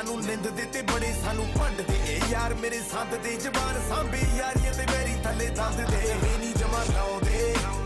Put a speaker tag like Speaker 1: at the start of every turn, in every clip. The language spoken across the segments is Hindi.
Speaker 1: सानू निंद दे ते बड़े सानू भंड दे यार मेरे संद दे जबान सांभे यारियां ते मेरी थले दंद दे नहीं जमा लाउंदे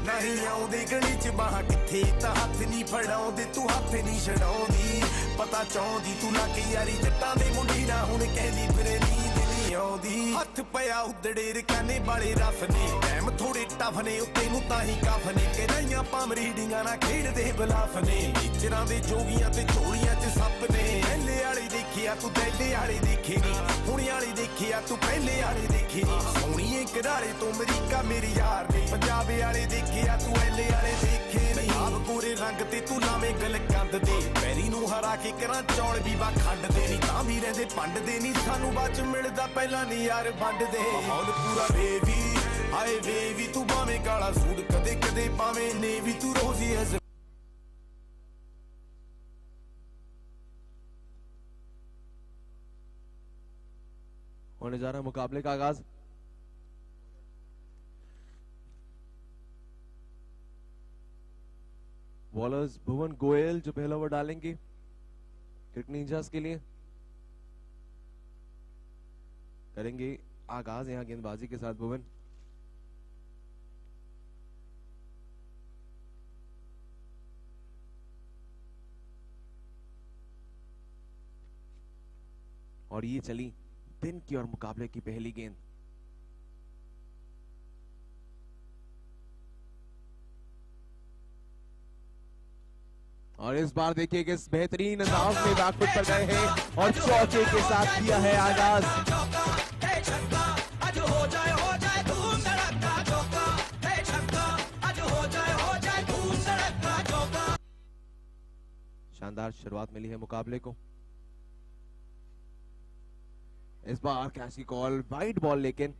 Speaker 1: नहीं आउंदे गली च बाह किथे तां हत्थ नहीं फड़ाउंदे तू हत्थ नहीं छड़ाउंदी पता चाहुंदी तू लग यारी जट्टां दे मुंडी ना हुण कहंदी फिरे नींद नहीं आउंदी हत्थ पिया उदड़े रकाने वाले रफ ने टाइम थोड़े टफ ने उत्ते नूं तां ही कफ ने कहनाइयां पामरीडियां ना खेडदे बलाफ ने टीचरां दे जोगियां ते झोलियां च सप ने एले वाले देखिया तू दैले वाले देखे नी हुणे वाले देखिया तू पहले वाले देखे नी सोहणीए घराले तो अमरीका मेरे यार ने पंजाब वाले देखिया तू एले वाले देखे नी आप पूरे रंग ते तू लावे गल कंद दे पैरी नूं हरा के करां चौल भी वा खंड दे नी तां भी रहिंदे पंड दे नी सानू बाच मिलदा पहला नी यार वंड दे माहौल पूरा बेबी हाय बेबी तू भावें काला सूट कदे कदे पावें नेवी तू रोजी है
Speaker 2: होने जा रहा है मुकाबले का आगाज। बॉलर्स भुवन गोयल जो पहला ओवर डालेंगे क्रिकेट निंजास के लिए, करेंगे आगाज यहां गेंदबाजी के साथ भुवन। और ये चली दिन की और मुकाबले की पहली गेंद। और इस बार देखिए किस बेहतरीन अंदाज में बैकफुट पर गए हैं और चौके के साथ किया है आगाज। शानदार शुरुआत मिली है मुकाबले को। इस बार कैच की कॉल वाइड बॉल, लेकिन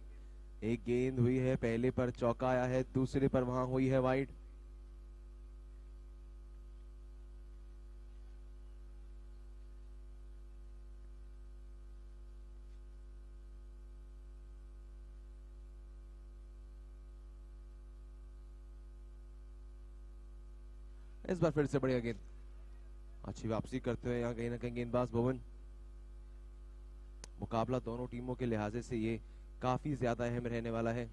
Speaker 2: एक गेंद हुई है पहले पर चौका आया है, दूसरे पर वहां हुई है वाइड। इस बार फिर से बढ़िया गेंद, अच्छी वापसी करते हुए यहाँ कहीं ना कहीं गेंदबाज भुवन। मुकाबला दोनों टीमों के लिहाजे से ये काफी ज्यादा अहम रहने वाला है।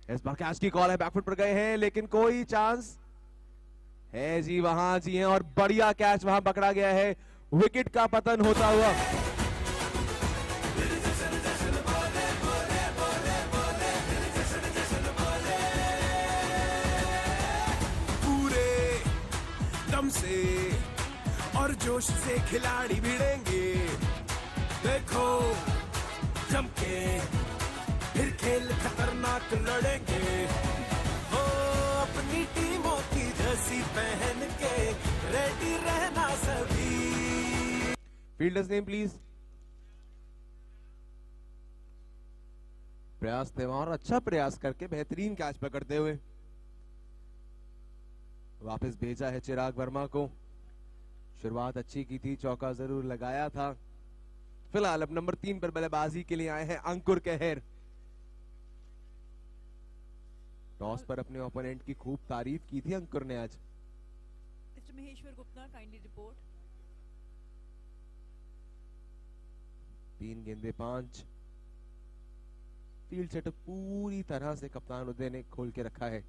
Speaker 2: इस बार कैच की कॉल है, बैकफुट पर गए हैं लेकिन कोई चांस है जी, वहां जी है और बढ़िया कैच वहां पकड़ा गया है, विकेट का पतन होता हुआ।
Speaker 1: से और जोश से खिलाड़ी भिड़ेंगे, देखो जम के फिर खेल खतरनाक लड़ेंगे, हो अपनी टीमों की जर्सी पहन के रेडी रहना सभी।
Speaker 2: Fielders name please. प्रयास तेवार अच्छा प्रयास करके बेहतरीन कैच पकड़ते हुए वापस भेजा है चिराग वर्मा को। शुरुआत अच्छी की थी, चौका जरूर लगाया था। फिलहाल अब नंबर 3 पर बल्लेबाजी के लिए आए हैं अंकुर कहर। टॉस पर अपने ओपोनेंट की खूब तारीफ की थी अंकुर ने आज।
Speaker 3: Mister Maheshwar Gupta kindly report.
Speaker 2: 3 गेंदे 5। फील्ड सेटअप पूरी तरह से कप्तान उदय ने खोल के रखा है।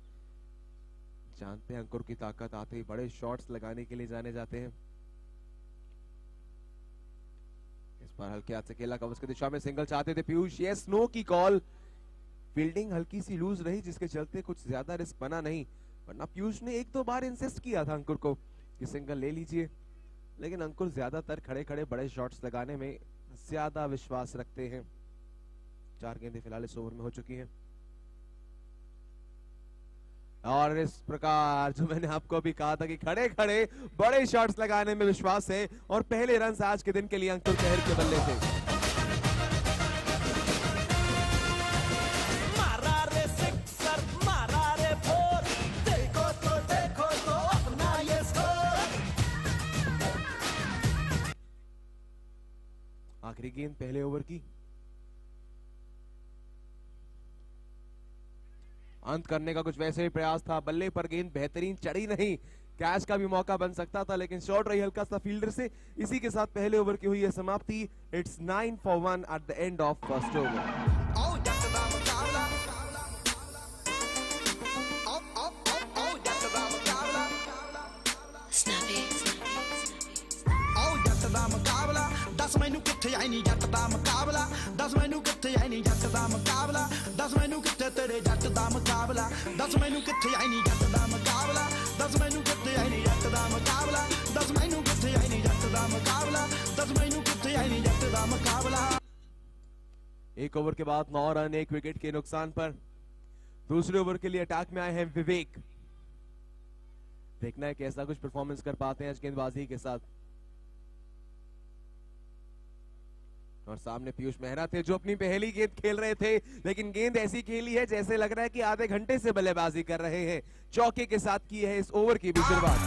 Speaker 2: जानते हैं अंकुर की ताकत, आते ही बड़े शॉट्स लगाने के लिए जाने जाते हैं। इस बार हल्के हाथ से केला कवच की दिशा में सिंगल चाहते थे पीयूष, ये स्नो की कॉल। फील्डिंग हल्की सी लूज रही जिसके चलते कुछ ज्यादा रिस्क बना नहीं, वरना पीयूष ने 1-2 बार इंसिस्ट किया था अंकुर को कि सिंगल ले लीजिए, लेकिन अंकुर ज्यादातर खड़े खड़े बड़े शॉट्स लगाने में ज्यादा विश्वास रखते हैं। 4 गेंदें फिलहाल इस ओवर में हो चुकी हैं और इस प्रकार जो मैंने आपको अभी कहा था कि खड़े खड़े बड़े शॉट्स लगाने में विश्वास है और पहले रन आज के दिन के लिए अंकुर कहर के बल्ले थे।
Speaker 1: मारा रे सिक्सर, मारा रे फोर, देखो तो अपना ये स्कोर।
Speaker 2: आखिरी गेंद पहले ओवर की। अंत करने का कुछ वैसे ही प्रयास था, बल्ले पर गेंद बेहतरीन चढ़ी नहीं, कैच का भी मौका बन सकता था लेकिन शॉट रही हल्का सा फील्डर से। इसी के साथ पहले ओवर की हुई है समाप्ति। It's 9 for 1 at the end of first over.
Speaker 4: दस मैनू किथे आई नहीं जट दा मुकाबला, दस मैनू किथे आई नहीं जट दा मुकाबला, दस मैनू किथे तेरे जट दा मुकाबला, दस मैनू किथे आई नहीं जट दा मुकाबला, दस मैनू किथे आई नहीं जट दा मुकाबला, दस मैनू किथे आई नहीं जट दा मुकाबला, दस मैनू किथे आई नहीं जट दा मुकाबला।
Speaker 2: एक ओवर के बाद 9 रन 1 विकेट के नुकसान पर दूसरे ओवर के लिए अटैक में आए हैं विवेक। देखना है कैसा कुछ परफॉर्मेंस कर पाते हैं आज गेंदबाजी के साथ। और सामने पीयूष मेहरा थे जो अपनी पहली गेंद खेल रहे थे, लेकिन गेंद ऐसी खेली है जैसे लग रहा है कि आधे घंटे से बल्लेबाजी कर रहे हैं। चौके के साथ की है इस ओवर की भी शुरुआत।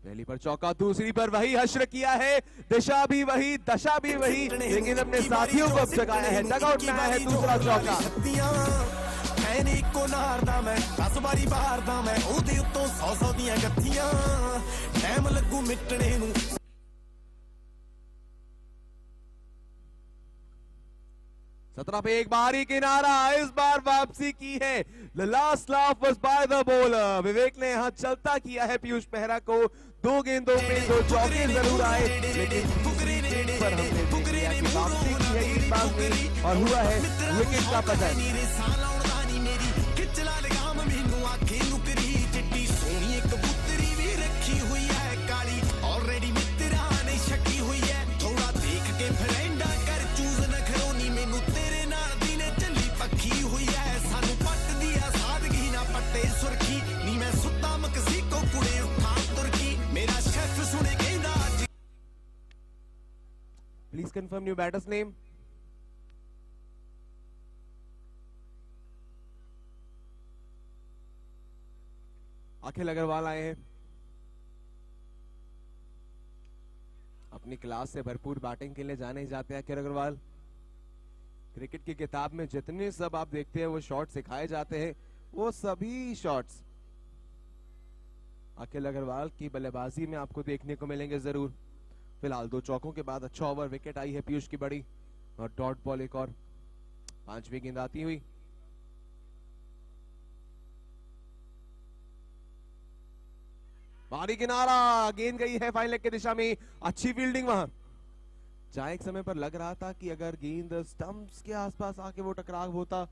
Speaker 2: पहली पर चौका, दूसरी पर वही हश्र किया है, दिशा भी वही दशा भी वही, लेकिन अपने साथियों को अब जगाया है। डगआउट में आया है दूसरा चौका।
Speaker 1: को नारदा मैं 10 बारी बारदा मैं ओदे उत्तों 100 दियां गत्थियां, टाइम लगू मिटने नू।
Speaker 2: सत्रह पे एक बारी किनारा, इस बार वापसी की है। The last laugh was by the bowler। विवेक ने यहाँ चलता किया है पीयूष मेहरा को। 2 गेंदों पे 2 चौके जरूर आए, लेकिन पर हमने देख लिया कि वापसी की है गेंदबाज ने और हुआ है विकेट का पतन। Please confirm new batter's name. अखिल अग्रवाल आए हैं। अपनी क्लास से भरपूर बैटिंग के लिए जाने ही जाते हैं अखिल अग्रवाल। क्रिकेट की किताब में जितने सब आप देखते हैं वो शॉट सिखाए जाते हैं, वो सभी शॉट्स अखिल अग्रवाल की बल्लेबाजी में आपको देखने को मिलेंगे जरूर। फिलहाल 2 चौकों के बाद अच्छा ओवर, विकेट आई है पीयूष की बड़ी और डॉट बॉल एक और 5वीं गेंद आती हुई। बारी किनारा, गेंद गई है फाइन लेग की दिशा में। अच्छी फील्डिंग वहां। जहां एक समय पर लग रहा था कि अगर गेंद स्टंप्स के आसपास आके वो टकराव होता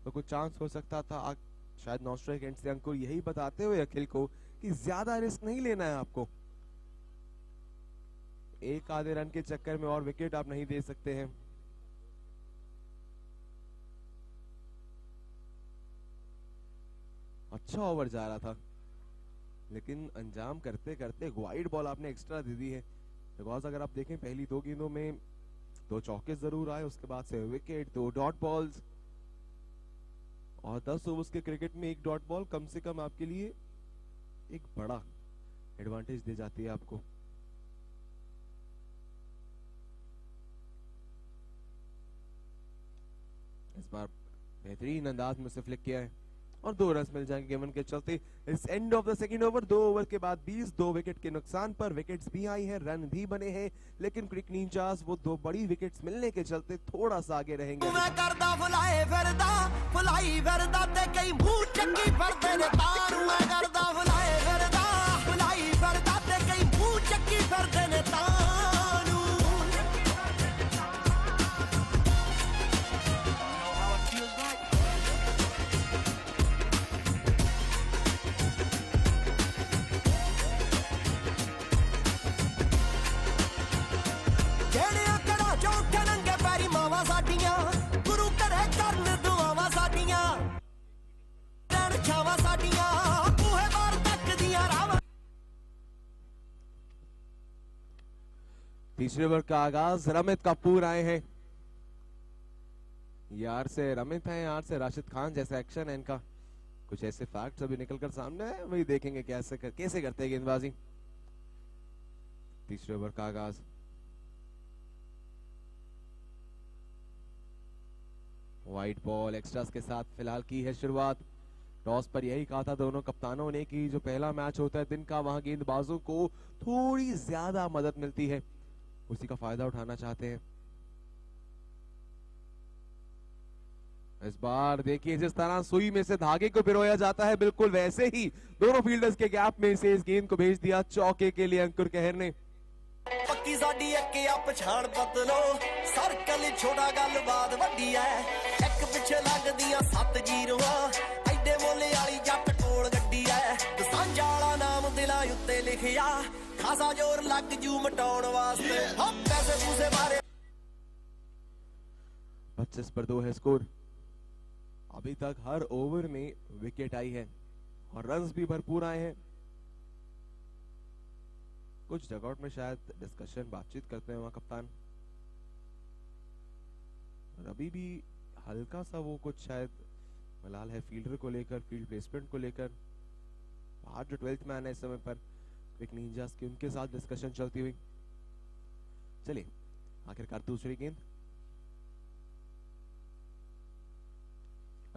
Speaker 2: तो कुछ चांस हो सकता था। शायद नॉस्ट्राइक एंड से अंकुर यही बताते हुए अखिल को कि ज्यादा रिस्क नहीं लेना है आपको, एक आधे रन के चक्कर में और विकेट आप नहीं दे सकते हैं। अच्छा ओवर जा रहा था, लेकिन अंजाम करते करते वाइड बॉल आपने एक्स्ट्रा दे दी है। बिकॉज अगर आप देखें पहली 2 गेंदों में 2 चौके जरूर आए, उसके बाद से विकेट, 2 डॉट बॉल्स और 10 ओवर्स के क्रिकेट में 1 डॉट बॉल कम से कम आपके लिए एक बड़ा एडवांटेज दे जाती है आपको। इस बार बेहतरीन अंदाज में से फ्लिक किया है और 2 रन मिल जाएंगे गिवन के चलते। इस end of the second over 2 over के बाद 2 विकेट के नुकसान पर विकेट्स भी आई हैं, रन भी बने हैं, लेकिन क्रिक निंजास वो 2 बड़ी विकेट्स मिलने के चलते थोड़ा सा आगे रहेंगे।
Speaker 4: मैं करदा फुलाए फिरदा फुलाई फिरदा ते कई मुंह चंगी फिरदे ने तारू। मैं करदा फुलाए फिरदा फुलाई फिरदा ते कई मुंह चंगी फिरदे ने तारू।
Speaker 2: तीसरे ओवर का आगाज, रमित कपूर आए हैं। यार से रमित है, यार से राशिद खान जैसा एक्शन है इनका। कुछ ऐसे फैक्ट्स अभी निकलकर सामने है, वही देखेंगे कैसे करते हैं गेंदबाजी। तीसरे ओवर का आगाज। व्हाइट बॉल एक्स्ट्रास के साथ फिलहाल की है शुरुआत। टॉस पर यही कहा था दोनों कप्तानों ने कि जो पहला मैच होता है दिन का, वहां गेंदबाजों को थोड़ी ज्यादा मदद मिलती है, उसी का फायदा उठाना चाहते हैं। इस बार देखिए जिस तरह सुई में से धागे को पिरोया जाता है, बिल्कुल वैसे ही दोनों फील्डर्स के गैप में से इस गेंद को भेज दिया चौके के लिए अंकुर कहर ने।
Speaker 5: पक्की साडी अक्के आ पछाण बदलो, सर्कल छोटा गलबात वड्डी है, एक पिछे लगदियां 7 जीरोआं, एडे मोले वाली जट कोल गड्डी है, सांझा वाला नाम दिलां उत्ते लिखिया, खासा जोर लग जू मटाउण वास्ते, हो पैसे पूसे मारे।
Speaker 2: 25 पर 2 है स्कोर। अभी तक हर ओवर में विकेट आई है और रन्स भी भरपूर आए हैं। कुछ डगआउट में शायद डिस्कशन बातचीत करते हैं वहां कप्तान, और अभी भी हल्का सा वो कुछ शायद मलाल है फील्डर को लेकर, फील्ड प्लेसमेंट को लेकर। आज जो 12th मैन है इस समय पर क्रिक निंजास की, उनके साथ डिस्कशन चलती हुई। चलिए आखिरकार दूसरी गेंद।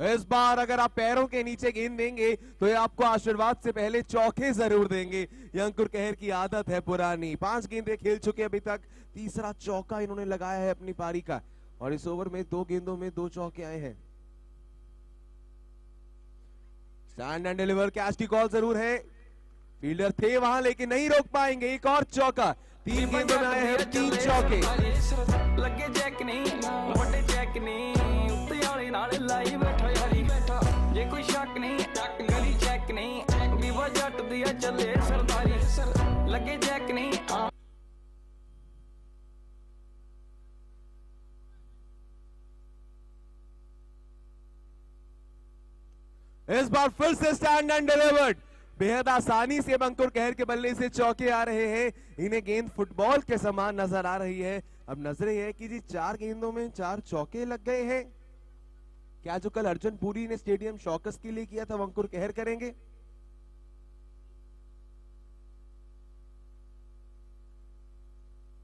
Speaker 2: इस बार अगर आप पैरों के नीचे गेंद देंगे तो ये आपको आशीर्वाद से पहले चौके जरूर देंगे। ये अंकुर कहर की आदत है पुरानी। 5 गेंदें खेल चुके अभी तक, तीसरा चौका इन्होंने लगाया है अपनी पारी का, और इस ओवर में 2 गेंदों में 2 चौके आए हैं। स्टैंड एंड डिलीवर कैच की कॉल जरूर है, फील्डर थे वहां लेकिन नहीं रोक पाएंगे। एक और चौका, 3 गेंदों में आए हैं 3 चौके।
Speaker 6: लगे चेक नहीं बड़े चेक नहीं, उत्ते वाले नाल लाई बैठा यारी, जे कोई शक नहीं गली चेक नहीं, विवा जट दिया चले सरदारी, लगे चेक नहीं।
Speaker 2: इस बार फिर से स्टैंड एंड डिलीवर्ड, बेहद आसानी से अंकुर कहर के बल्ले से चौके आ रहे हैं। इन्हें गेंद फुटबॉल के समान नजर आ रही है। अब नजरें है कि जी 4 गेंदों में 4 चौके लग गए हैं। क्या जो कल अर्जुन पुरी ने स्टेडियम शौकस के लिए किया था वो अंकुर कहर करेंगे?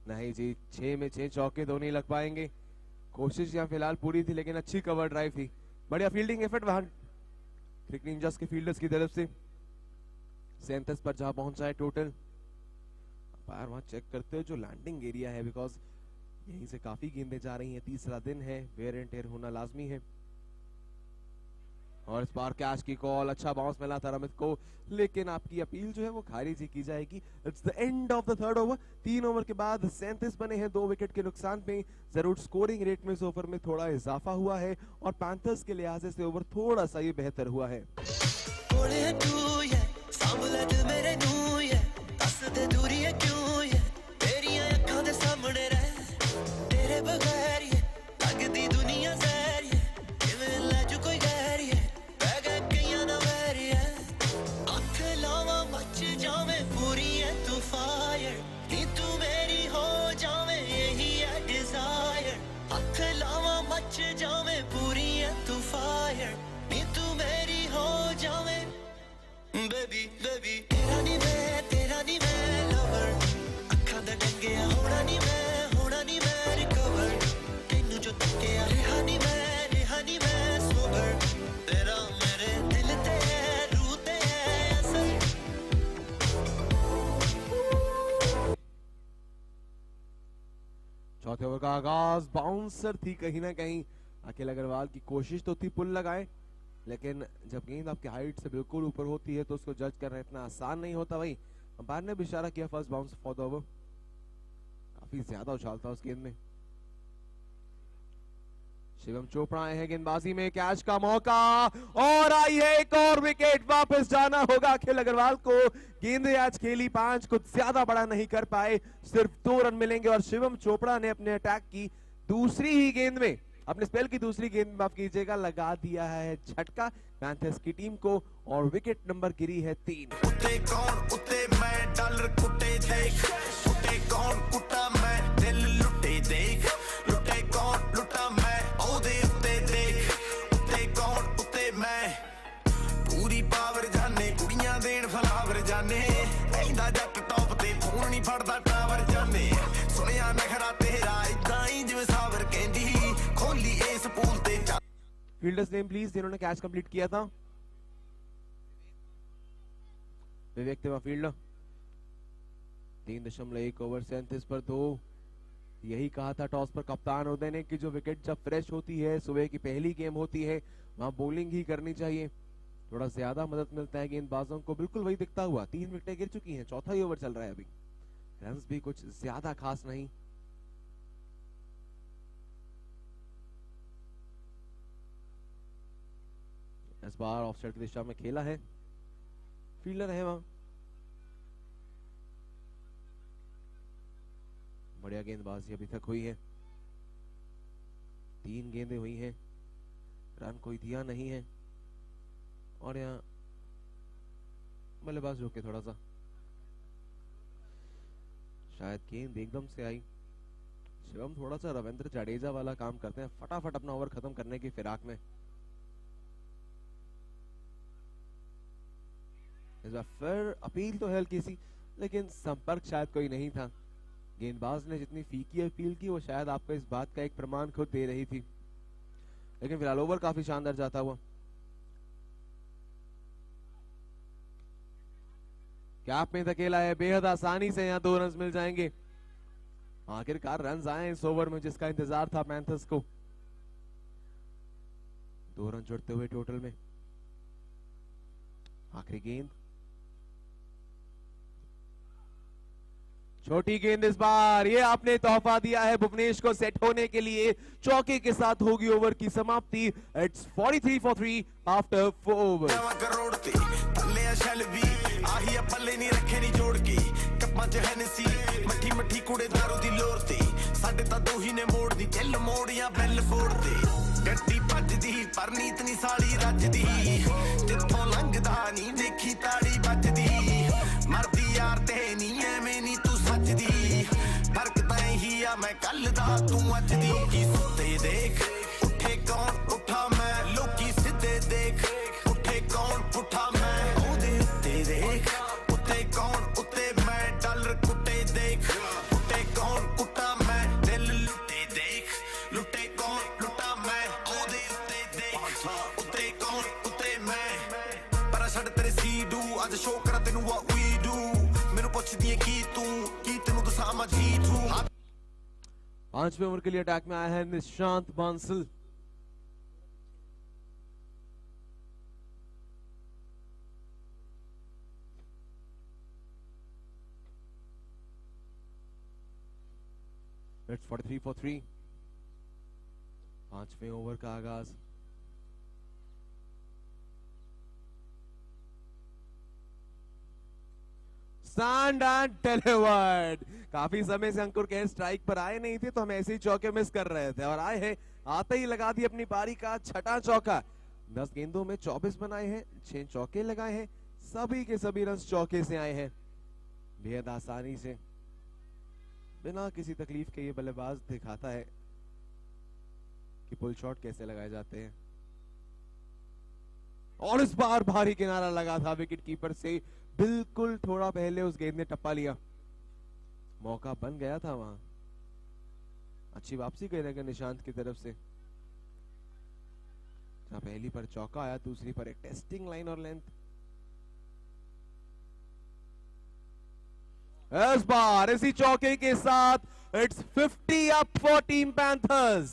Speaker 2: नहीं जी, 6 में 6 चौके तो नहीं लग पाएंगे। कोशिश यहां फिलहाल पूरी थी लेकिन अच्छी कवर ड्राइव थी, बढ़िया फील्डिंग एफर्ट वहां क्रिक निंजास के फील्डर्स की तरफ से। 37 पर जहां पहुंचा है टोटल। बार वहां चेक करते हो जो लैंडिंग एरिया है, बिकॉज यहीं से काफी गेंदें जा रही हैं, तीसरा दिन है, वेयर एंड टेयर होना लाजमी है। और इस बार कैच की कॉल, अच्छा बाउंस मिला था रमित को, लेकिन आपकी अपील जो है वो खारिज ही की जाएगी। It's the end of the 3rd over. 3 over के बाद 37 बने हैं 2 विकेट के नुकसान पे। जरूर स्कोरिंग रेट में इस ओवर में थोड़ा इजाफा हुआ है और पैंथर्स के लिहाज से ओवर थोड़ा सा ये बेहतर हुआ है। चौथे ओवर का आगाज, बाउंसर थी कहीं ना कहीं। अखिल अग्रवाल की कोशिश तो थी पुल लगाए, लेकिन जब गेंद आपकी हाइट से बिल्कुल ऊपर होती है तो उसको जज करना इतना आसान नहीं होता। भाई अंपायर ने भी इशारा किया first bounce for the over, काफी ज्यादा उछाल था उस गेंद में। शिवम चोपड़ा आए हैं गेंदबाजी में, कैच का मौका और आई है एक और विकेट। वापस जाना होगा अखिल अग्रवाल को। गेंदें आज खेली 5, कुछ ज्यादा बड़ा नहीं कर पाए, सिर्फ 2 रन मिलेंगे। और शिवम चोपड़ा ने अपने अटैक की दूसरी ही गेंद में, अपने स्पेल की दूसरी गेंद में माफ कीजिएगा, लगा दिया है झटका पैंथर्स की टीम को और विकेट नंबर गिरी है 3।
Speaker 1: उत्ते कौन उत्ते मैं डॉलर कुटे देख, उत्ते कौन कुटा मैं दिल लुटे देख, लुटे कौन लुटा मैं ओदे उत्ते देख, उत्ते कौन उत्ते मैं पूरी पावर जाने कुड़ियां देन फलावर जाने, ऐंदा जट टॉप ते फोन ਨਹੀਂ ਫੜਦਾ ਟਾਵਰ ਜਾਨੇ ਸੁਣਿਆ ਨਖਰਾ ਤੇਰਾ ਇਦਾਂ ਹੀ ਜਿਵੇਂ ਸਾਵਰ ਕਹਿੰਦੀ ਖੋਲੀ ਇਸ ਪੂਲ ਤੇ
Speaker 2: फील्डर्स नेम प्लीज जिन्होंने कैच कंप्लीट किया था। विवेक तिवा फील्डर 3.1 ओवर 37 पर 2। यही कहा था टॉस पर कप्तान उदय ने कि जो विकेट जब फ्रेश होती है, सुबह की पहली गेम होती है, वहां बॉलिंग ही करनी चाहिए, थोड़ा ज्यादा मदद मिलता है गेंदबाजों को। बिल्कुल वही दिखता हुआ 3 विकेटें गिर चुकी हैं, चौथा ही ओवर चल रहा है अभी, रन्स भी कुछ ज्यादा खास नहीं। इस बार ऑफसाइड की दिशा में खेला है, फील्डर है वहां, बढ़िया गेंदबाजी अभी तक हुई है, 3 गेंदें हुई हैं, रन कोई दिया नहीं है। और यहाँ बल्लेबाज रोके थोड़ा सा, शायद गेंद एकदम से आई। शिवम थोड़ा सा रविंद्र जडेजा वाला काम करते हैं, फटाफट अपना ओवर खत्म करने की फिराक में। इस बार फिर अपील तो है हल्की सी, लेकिन संपर्क शायद कोई नहीं था। गेंदबाज ने जितनी फीकी अपील की वो शायद आपको इस बात का एक प्रमाण खुद दे रही थी, लेकिन फिलहाल ओवर काफी शानदार जाता हुआ। कैप में धकेला है, बेहद आसानी से यहाँ 2 रन मिल जाएंगे। आखिरकार रन आए इस ओवर में जिसका इंतजार था पैंथर्स को। 2 रन जुड़ते हुए टोटल में। आखिरी गेंद, छोटी गेंद इस बार, ये आपने तोहफा दिया है भुवनेश को सेट होने के लिए। चौके के साथ होगी ओवर की समाप्ति। It's 43 for 3 after 4 over.
Speaker 1: Crore ते थल्ले शल भी आही पल्ले नहीं रखे नहीं जोड़ के कप्पां च हैनसी मट्ठी मट्ठी कुड़े दारू दी लोर ते साडे तां दो ही ने मोड़ दी दिल मोड़िया बैल फोड़ ते गड्डी भजदी पर नीत नहीं साली रजदी जिथों लंघदा नहीं देखी ताड़ी बजदी मरदी यार ते नहीं एवें नहीं तू सजदी फर्क तां ही आ मैं कल दा तू अज दी की सुते देख उठे कौन उठा मैं लोकी सिद्धे देख उठे कौन उठा मैं ओदे उत्ते देख उत्ते कौन उत्ते मैं डॉलर कुटे देख उठे कौन कुटा मैं दिल लुटे देख लुटे कौन लुटा मैं ओदे उत्ते देख उत्ते कौन उत्ते मैं पर छड़ तेरे सीडू अज शो करा तेनू व्हाट वी डू मेनू पुछदी की तेनू दसा मैं जीतू।
Speaker 2: 5वें ओवर के लिए अटैक में आया है निशांत बांसल। It's 43 for 3। 5वें ओवर का आगाज। Stand and delivered. काफी समय से अंकुर के स्ट्राइक पर आए नहीं थे, तो हम ऐसे ही चौके मिस कर रहे थे, और आए हैं, आते ही लगा दी अपनी पारी का छठा चौका। 10 गेंदों में 24 बनाए हैं, 6 चौके लगाए हैं, सभी के सभी रन चौके से आए हैं, बेहद आसानी से, बिना किसी तकलीफ के। ये बल्लेबाज दिखाता है कि पुल शॉट कैसे लगाए जाते हैं। और इस बार भारी किनारा लगा था विकेट कीपर से, बिल्कुल थोड़ा पहले उस गेंद ने टप्पा लिया, मौका बन गया था वहां। अच्छी वापसी करेगा निशांत की तरफ से। पहली पर चौका आया, दूसरी पर एक टेस्टिंग लाइन और लेंथ। इस बार इसी चौके के साथ it's 50 up for team Panthers.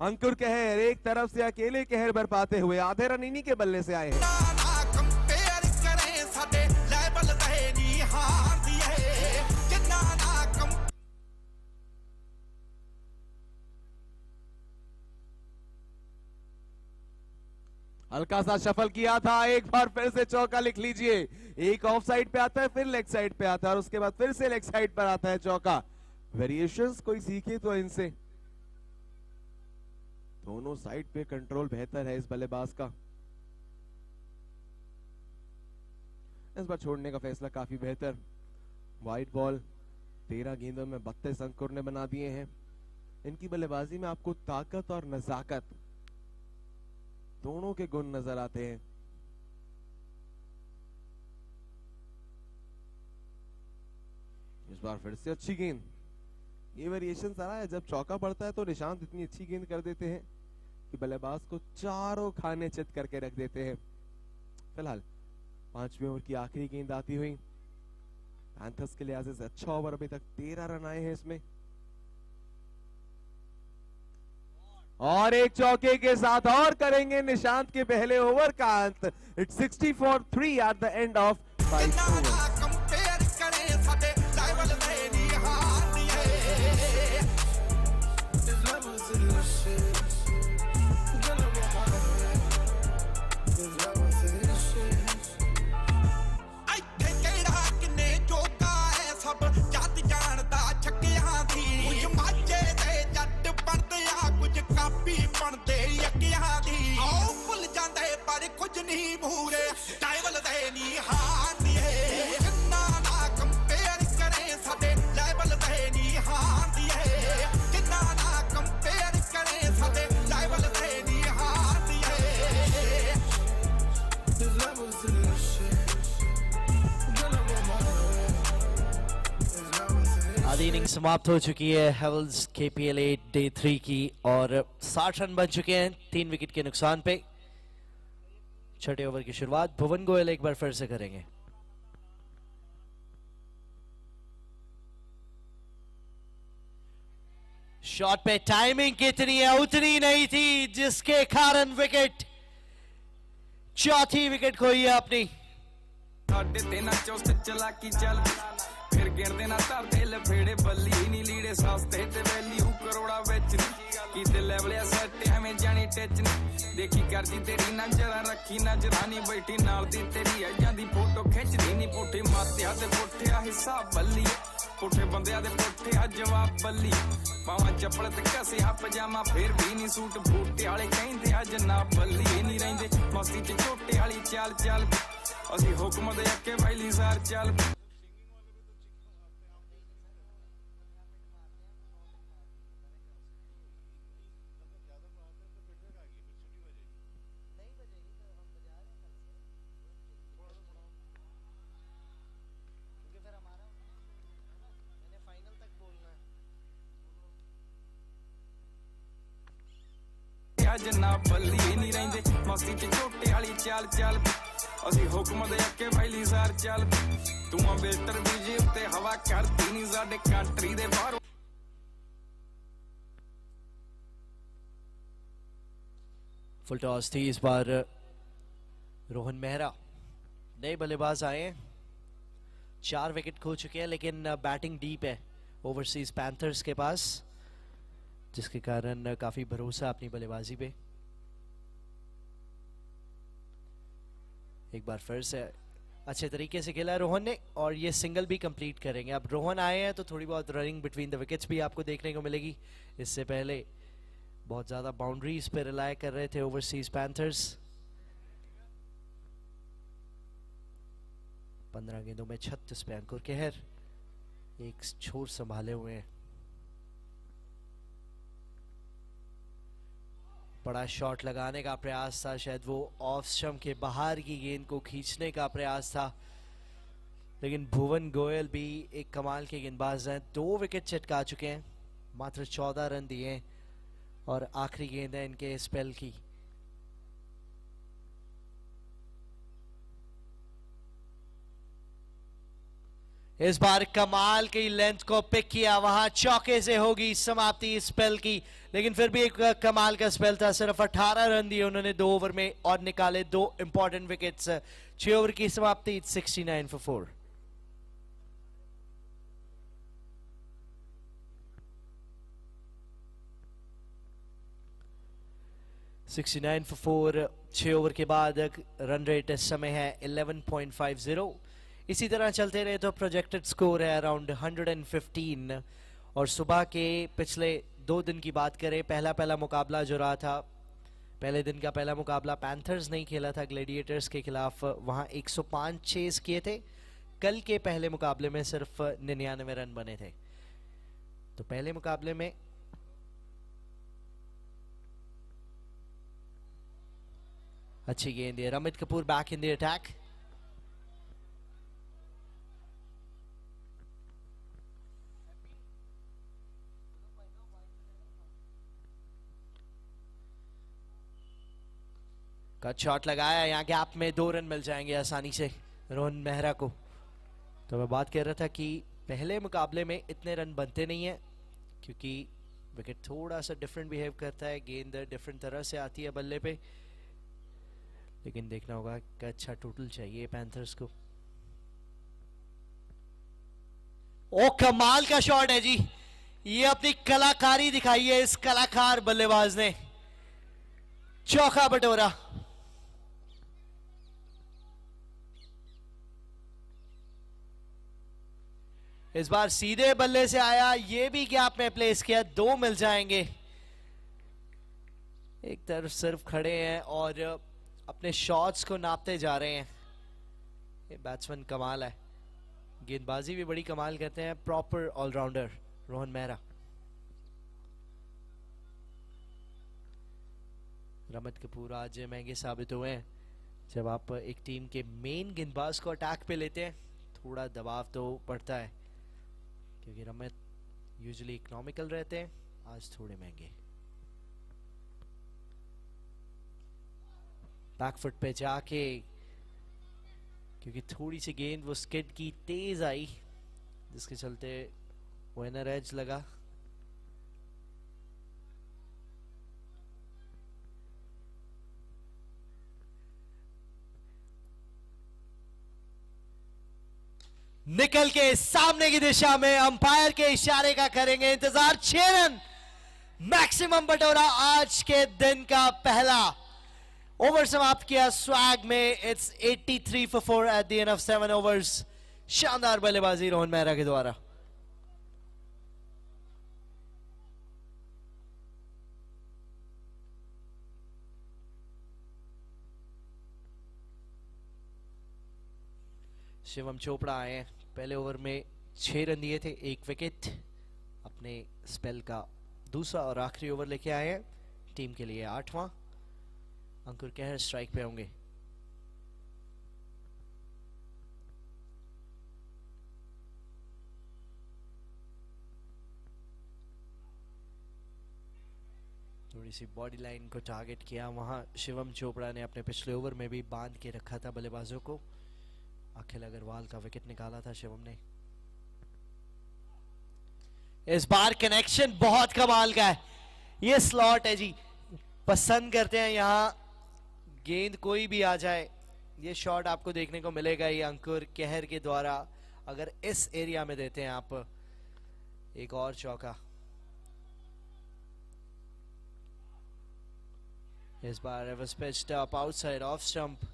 Speaker 2: Ankur Kahar एक तरफ से अकेले कहर बरपाते हुए आधे रन इन्हीं के बल्ले से आए हैं। हल्का सा शफल किया था, एक बार फिर से चौका लिख लीजिए। एक ऑफ साइड पे आता है, फिर लेग साइड पे आता है, और उसके बाद फिर से लेग साइड पर आता है चौका। वेरिएशंस कोई सीखे तो इनसे। दोनों साइड पे कंट्रोल बेहतर है इस बल्लेबाज का। इस बार छोड़ने का फैसला काफी बेहतर। वाइड बॉल 13 गेंदों में 32 अंकुर ने बना दिए हैं। इनकी बल्लेबाजी में आपको ताकत और नजाकत दोनों के गुण नजर आते हैं। इस बार फिर से अच्छी गेंद। ये वेरिएशन सारा है, जब चौका पड़ता है तो निशांत इतनी अच्छी गेंद कर देते हैं कि बल्लेबाज को चारों खाने चित करके रख देते हैं। फिलहाल 5वें ओवर की आखिरी गेंद आती हुई पैंथर्स के लिहाज से अच्छा ओवर, अभी तक 13 रन आए हैं इसमें। और एक चौके के साथ और करेंगे निशांत के पहले ओवर का अंत। It's 64-3 at the end of 5 over.
Speaker 4: Compare करें साडे लेवल ते नहीं हारदी है दिस लेवल से दिस लेवल से आई ठेकेड़ा किने जोगा है सब जद जानदा छक्कियां दी कुछ माचे ते जट पड़दे आ कुछ कापी पड़दे यक्कियां दी आओ भुल जांदे पर कुछ नहीं भूरे लेवल ते नहीं हारदी है किन्ना ना कंपेयर करें साडे लेवल ते नहीं हारदी है किन्ना ना कंपेयर करें साडे लेवल ते नहीं हारदी है दिस लेवल से
Speaker 7: आधी इनिंग समाप्त हो चुकी है हेवल्स KPL 8 डे 3 की और 60 रन बन चुके हैं 3 विकेट के नुकसान पे। छठे ओवर की शुरुआत भुवन गोयल एक बार फिर से करेंगे। शॉट पे टाइमिंग कितनी है उतनी नहीं थी, जिसके कारण विकेट, चौथी विकेट खोई है अपनी।
Speaker 6: ਸਾਡੇ ਤੇ ਨਾ ਚੁਸਤ ਚਲਾਕੀ ਚੱਲਦੀ ਫਿਰ ਗਿਣਦੇ ਨਾ ਧਰਦੇ ਲਫੇੜੇ ਬੱਲੀ ਨਹੀਂ ਲੀੜੇ ਸਸਤੇ ਤੇ ਵੈਲਿਊ ਕਰੋੜਾ ਵਿੱਚ ਕੀਤੇ ਲੈਵਲ ਆ ਸੈਟ ਐਵੇਂ ਜਾਣੀ ਟੱਚ ਨਹੀਂ ਦੇਖੀ ਕਰਦੀ ਤੇਰੀ ਨਜ਼ਰਾਂ ਰੱਖੀ ਨਜ਼ਰਾਂ ਨਹੀਂ ਬੈਠੀ ਨਾਲ ਦੀ ਤੇਰੀ ਆ ਜਾਂਦੀ ਫੋਟੋ ਖਿੱਚਦੀ ਨਹੀਂ ਪੁੱਠੇ ਮਾਤਿਆ ਤੇ ਪੁੱਠਿਆ ਹਿਸਾਬ ਬੱਲੀ ਪੁੱਠੇ ਬੰਦਿਆਂ ਦੇ ਪੁੱਠਿਆ ਜਵਾਬ ਬੱਲੀ ਪਾਵਾਂ ਚੱਪਲ ਤੇ ਕਸਿਆ ਪਜਾਮਾ ਫਿਰ ਵੀ ਨਹੀਂ ਸੂਟ ਬੂਟੇ ਵਾਲੇ ਕਹਿੰਦੇ ਆ ਜਨਾਬ ਬੱਲੀ ਨਹੀਂ ਰਹਿੰਦੇ ਮਸਤੀ ਚ ਝੋਟੇ ਵਾਲੀ ਚਾਲ ਚਾਲ ਅਸੀਂ ਹੁਕਮ ਦੇ ਅੱਕੇ ਵੈਲੀ ਸਾਰ ਚੱਲ ਜਨਾਬ ਬੱਲੀ ਨਹੀਂ ਰਹਿੰਦੇ ਮਸਤੀ ਚ ਝੋਟੇ ਵਾਲੀ ਚਾਲ ਚਾਲ ਅਸੀਂ ਹੁਕਮ ਦੇ ਅੱਕੇ ਵੈਲੀ ਸਾਰ ਚੱਲ ਤੂੰ ਅੰਬੇਡਕਰ ਵੀ ਜੀ ਉੱਤੇ ਹਵਾ ਕਰਦੀ ਨਹੀਂ ਸਾਡੇ ਕੰਟਰੀ ਦੇ ਬਾਹਰ।
Speaker 7: फुल टॉस थी इस बार रोहन मेहरा नए बल्लेबाज आए हैं, 4 विकेट खो चुके हैं लेकिन बैटिंग डीप है ओवरसीज पैंथर्स के पास, जिसके कारण काफी भरोसा अपनी बल्लेबाजी पे। एक बार फिर से अच्छे तरीके से खेला रोहन ने और ये सिंगल भी कंप्लीट करेंगे। अब रोहन आए हैं तो थोड़ी बहुत रनिंग बिटवीन द विकेट्स भी आपको देखने को मिलेगी। इससे पहले बहुत ज्यादा बाउंड्रीज पे रिलाय कर रहे थे ओवरसीज पैंथर्स। 15 गेंदों में 36 पे अंकुर कहर एक छोर संभाले हुए हैं। बड़ा शॉट लगाने का प्रयास था, शायद वो ऑफ स्टंप के बाहर की गेंद को खींचने का प्रयास था, लेकिन भुवन गोयल भी एक कमाल के गेंदबाज हैं। 2 विकेट चटका चुके हैं, मात्र 14 रन दिए और आखिरी गेंद है इनके स्पेल की। इस बार कमाल की लेंथ को पिक किया, वहां चौके से होगी समाप्ति स्पेल की, लेकिन फिर भी एक कमाल का स्पेल था। सिर्फ 18 रन दिए उन्होंने 2 ओवर में और निकाले 2 इंपॉर्टेंट विकेट्स। 6 ओवर की समाप्ति 69 for 4। (69 for 4) 6 ओवर के बाद रन रेट इस समय है 11.50। इसी तरह चलते रहे तो प्रोजेक्टेड स्कोर है अराउंड 115। और सुबह के पिछले 2 दिन की बात करें, पहला मुकाबला जो रहा था, पहले दिन का पहला मुकाबला पैंथर्स नहीं खेला था ग्लैडिएटर्स के खिलाफ, वहां 105 चेस किए थे। कल के पहले मुकाबले में सिर्फ 99 रन बने थे। तो पहले मुकाबले में अच्छी गेंद है, Ramit Kapoor back in the attack. Cut shot लगाया, यहाँ गैप में 2 रन मिल जाएंगे आसानी से रोहन मेहरा को। तो मैं बात कर रहा था कि पहले मुकाबले में इतने रन बनते नहीं है क्योंकि विकेट थोड़ा सा डिफरेंट बिहेव करता है, गेंद डिफरेंट तरह से आती है बल्ले पे, लेकिन देखना होगा कि अच्छा टोटल चाहिए पैंथर्स को। ओ कमाल का शॉट है जी, ये अपनी कलाकारी दिखाई है इस कलाकार बल्लेबाज ने, चौका बटोरा। इस बार सीधे बल्ले से आया, ये भी गैप में प्लेस किया, 2 मिल जाएंगे। एक तरफ सिर्फ खड़े हैं और अपने शॉट्स को नापते जा रहे हैं। ये बैट्समैन कमाल है, गेंदबाजी भी बड़ी कमाल करते हैं, प्रॉपर ऑलराउंडर रोहन मेहरा। रमत कपूर आज महंगे साबित हुए हैं। जब आप एक टीम के मेन गेंदबाज को अटैक पे लेते हैं थोड़ा दबाव तो पड़ता है, क्योंकि रमत यूजुअली इकोनॉमिकल रहते हैं, आज थोड़े महंगे। बैकफुट पे जाके, क्योंकि थोड़ी सी गेंद वो स्किड की तेज आई, जिसके चलते विनर एज लगा। निकल के सामने की दिशा में अंपायर के इशारे का करेंगे इंतजार। 6 रन मैक्सिमम बटोरा आज के दिन का पहला ओवर समाप्त किया स्वैग में। It's 83 for 4 at the end of 7 overs. शानदार बल्लेबाजी रोहन मेहरा के द्वारा। शिवम चोपड़ा आए हैं, पहले ओवर में 6 रन दिए थे, 1 विकेट। अपने स्पेल का दूसरा और आखिरी ओवर लेके आए हैं, टीम के लिए 8वां। अंकुर कहर स्ट्राइक पे होंगे। थोड़ी सी बॉडी लाइन को टारगेट किया वहां शिवम चोपड़ा ने, अपने पिछले ओवर में भी बांध के रखा था बल्लेबाजों को। अखिल अग्रवाल का विकेट निकाला था शिवम ने। इस बार कनेक्शन बहुत कमाल का है, ये स्लॉट है जी, पसंद करते हैं यहां गेंद कोई भी आ जाए। ये शॉट आपको देखने को मिलेगा ये अंकुर कहर के द्वारा, अगर इस एरिया में देते हैं आप एक और चौका। इस बार was pitched up outside off stump।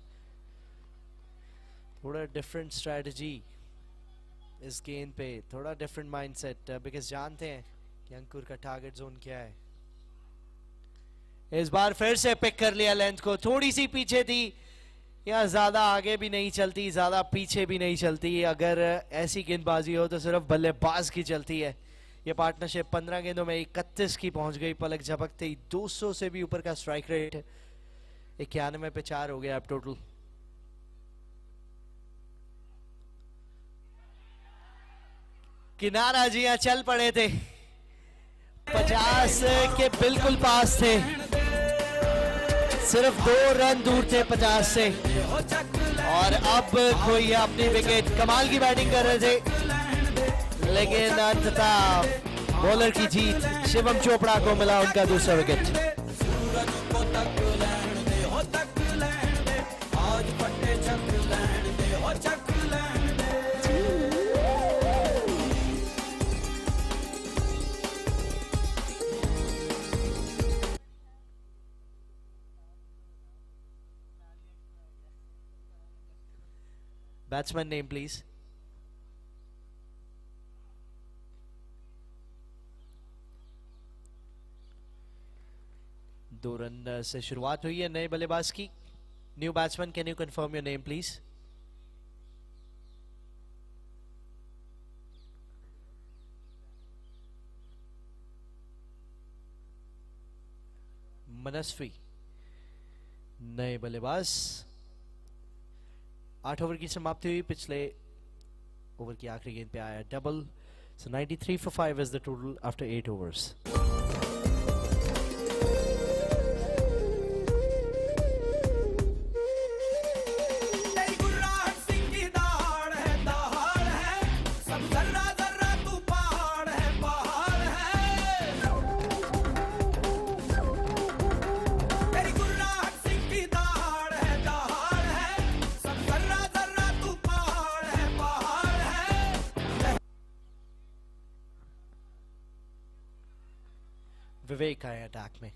Speaker 7: थोड़ा डिफरेंट स्ट्रेटजी इस गेंद पे, थोड़ा डिफरेंट माइंडसेट, बिकॉज जानते हैं कि अंकुर का टारगेट जोन क्या है। इस बार फिर से पिक कर लिया लेंथ को, थोड़ी सी पीछे थी, यहाँ ज्यादा आगे भी नहीं चलती, ज्यादा पीछे भी नहीं चलती। अगर ऐसी गेंदबाजी हो तो सिर्फ बल्लेबाज की चलती है। ये पार्टनरशिप 15 गेंदों में 31 की पहुंच गई, पलक झपकते ही 200 से भी ऊपर का स्ट्राइक रेट। 91 पे 4 हो गया अब टोटल। किनारा जी यहाँ चल पड़े थे, 50 के बिल्कुल पास थे, सिर्फ 2 रन दूर थे 50 से। और अब कोई अपनी विकेट, कमाल की बैटिंग कर रहे थे, लेकिन अंततः बॉलर की जीत, शिवम चोपड़ा को मिला उनका दूसरा विकेट। Batsman name please. दो रन से शुरुआत हुई है नए बल्लेबाज की। New batsman, can you confirm your name please? Manasvi नए बल्लेबाज। 8 ओवर की समाप्ति हुई, पिछले ओवर की आखिरी गेंद पे आया double. So 93 for 5 is the total after 8 overs. विवेक आए अटैक में।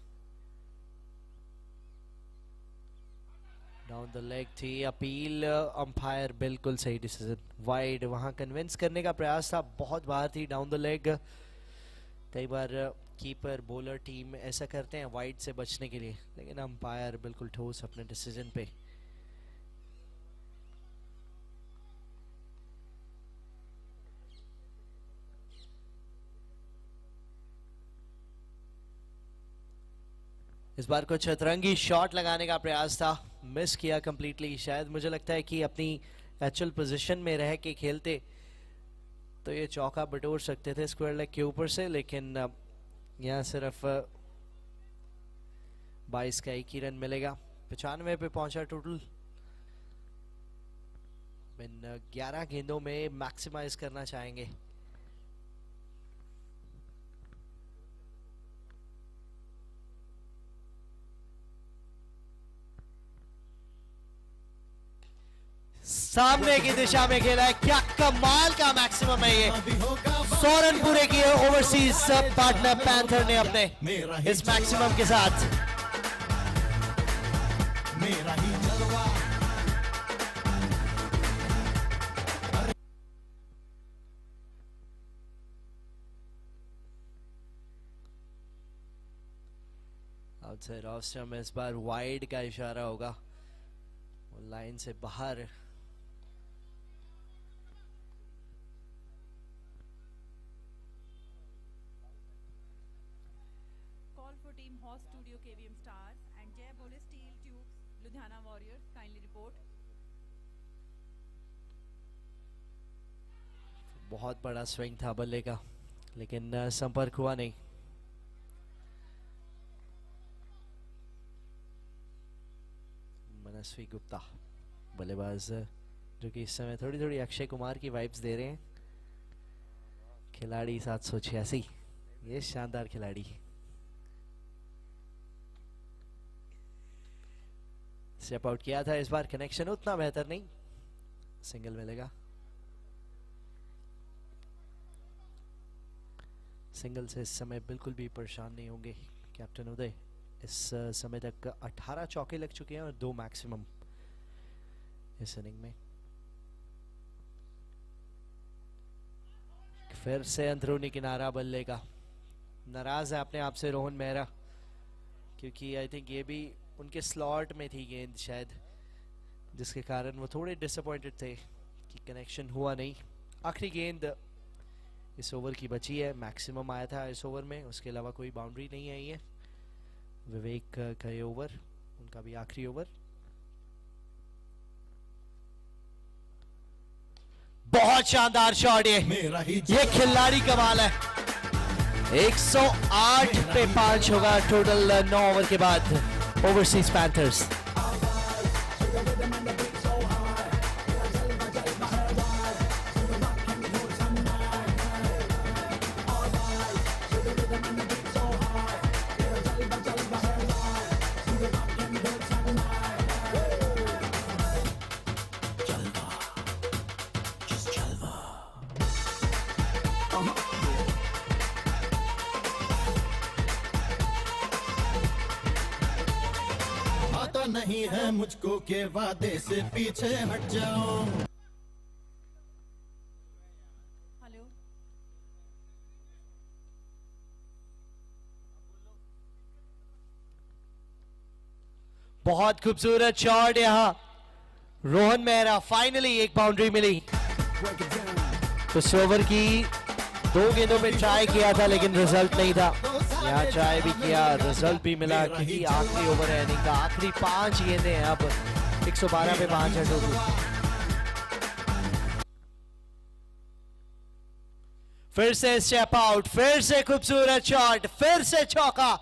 Speaker 7: डाउन द लेग थी अपील, अंपायर बिल्कुल सही डिसीजन, वाइड। वहां कन्विंस करने का प्रयास था, बहुत बार थी डाउन द लेग। कई बार कीपर बॉलर टीम ऐसा करते हैं वाइड से बचने के लिए, लेकिन अंपायर बिल्कुल ठोस अपने डिसीजन पे। इस बार कुछ अतरंगी शॉट लगाने का प्रयास था, मिस किया कंप्लीटली। शायद मुझे लगता है कि अपनी एक्चुअल पोजीशन में रह के खेलते तो ये चौका बटोर सकते थे स्क्वायर लेग के ऊपर से, लेकिन यहाँ सिर्फ 22 का 1 ही रन मिलेगा। 95 पे पहुंचा टोटल। इन 11 गेंदों में मैक्सिमाइज करना चाहेंगे। सामने की दिशा में खेला है, क्या कमाल का मैक्सिमम है ये। 100 रन पूरे किए ओवरसीज पार्टनर पैंथर ने अपने इस मैक्सिमम के साथ।
Speaker 4: मेरा ही जलवा।
Speaker 7: आउटसाइड ऑफ स्टंप में इस बार वाइड का इशारा होगा, लाइन से बाहर।
Speaker 3: Call for team Horse Studio KVM Stars and Jay Bole Steel Tubes Ludhiana Warriors. Kindly report.
Speaker 7: बहुत बड़ा स्विंग था बल्ले का, लेकिन संपर्क हुआ नहीं। मनस्वी गुप्ता बल्लेबाज, जो कि इस समय थोड़ी थोड़ी अक्षय कुमार की वाइब्स दे रहे हैं। खिलाड़ी 786, ये शानदार खिलाड़ी। स्टेप आउट किया था इस बार, कनेक्शन उतना बेहतर नहीं, सिंगल मिलेगा। सिंगल से इस समय बिल्कुल भी परेशान नहीं होंगे कैप्टन उदय। इस समय तक 18 चौके लग चुके हैं और 2 मैक्सिमम इस इनिंग में। फिर से अंदरूनी किनारा बल्ले का। नाराज है अपने आप से रोहन मेहरा, क्योंकि आई थिंक ये भी उनके स्लॉट में थी गेंद शायद, जिसके कारण वो थोड़े डिसअपॉइंटेड थे कि कनेक्शन हुआ नहीं। आखिरी गेंद इस ओवर की बची है, मैक्सिमम आया था इस ओवर में, उसके अलावा कोई बाउंड्री नहीं आई है। विवेक का ये ओवर, उनका भी आखिरी ओवर। बहुत शानदार शॉट ये खिलाड़ी कमाल है। 108 पे 5 होगा टोटल 9 ओवर के बाद ओवरसीज पैंथर्स।
Speaker 4: नहीं है मुझको के वादे से पीछे हट जाओ।
Speaker 3: हेलो,
Speaker 7: बहुत खूबसूरत शॉट यहाँ रोहन मेहरा, फाइनली एक बाउंड्री मिली। इस ओवर की 2 गेंदों में ट्राई किया था लेकिन रिजल्ट नहीं था। यहाँ ट्राई भी किया, रिजल्ट भी मिला, क्योंकि आखिरी ओवर है इनिंग का। आखिरी 5 गेंदें हैं, अब 112 पे 5 है टोटल। फिर से स्टेप आउट, फिर से खूबसूरत शॉट, फिर से चौका।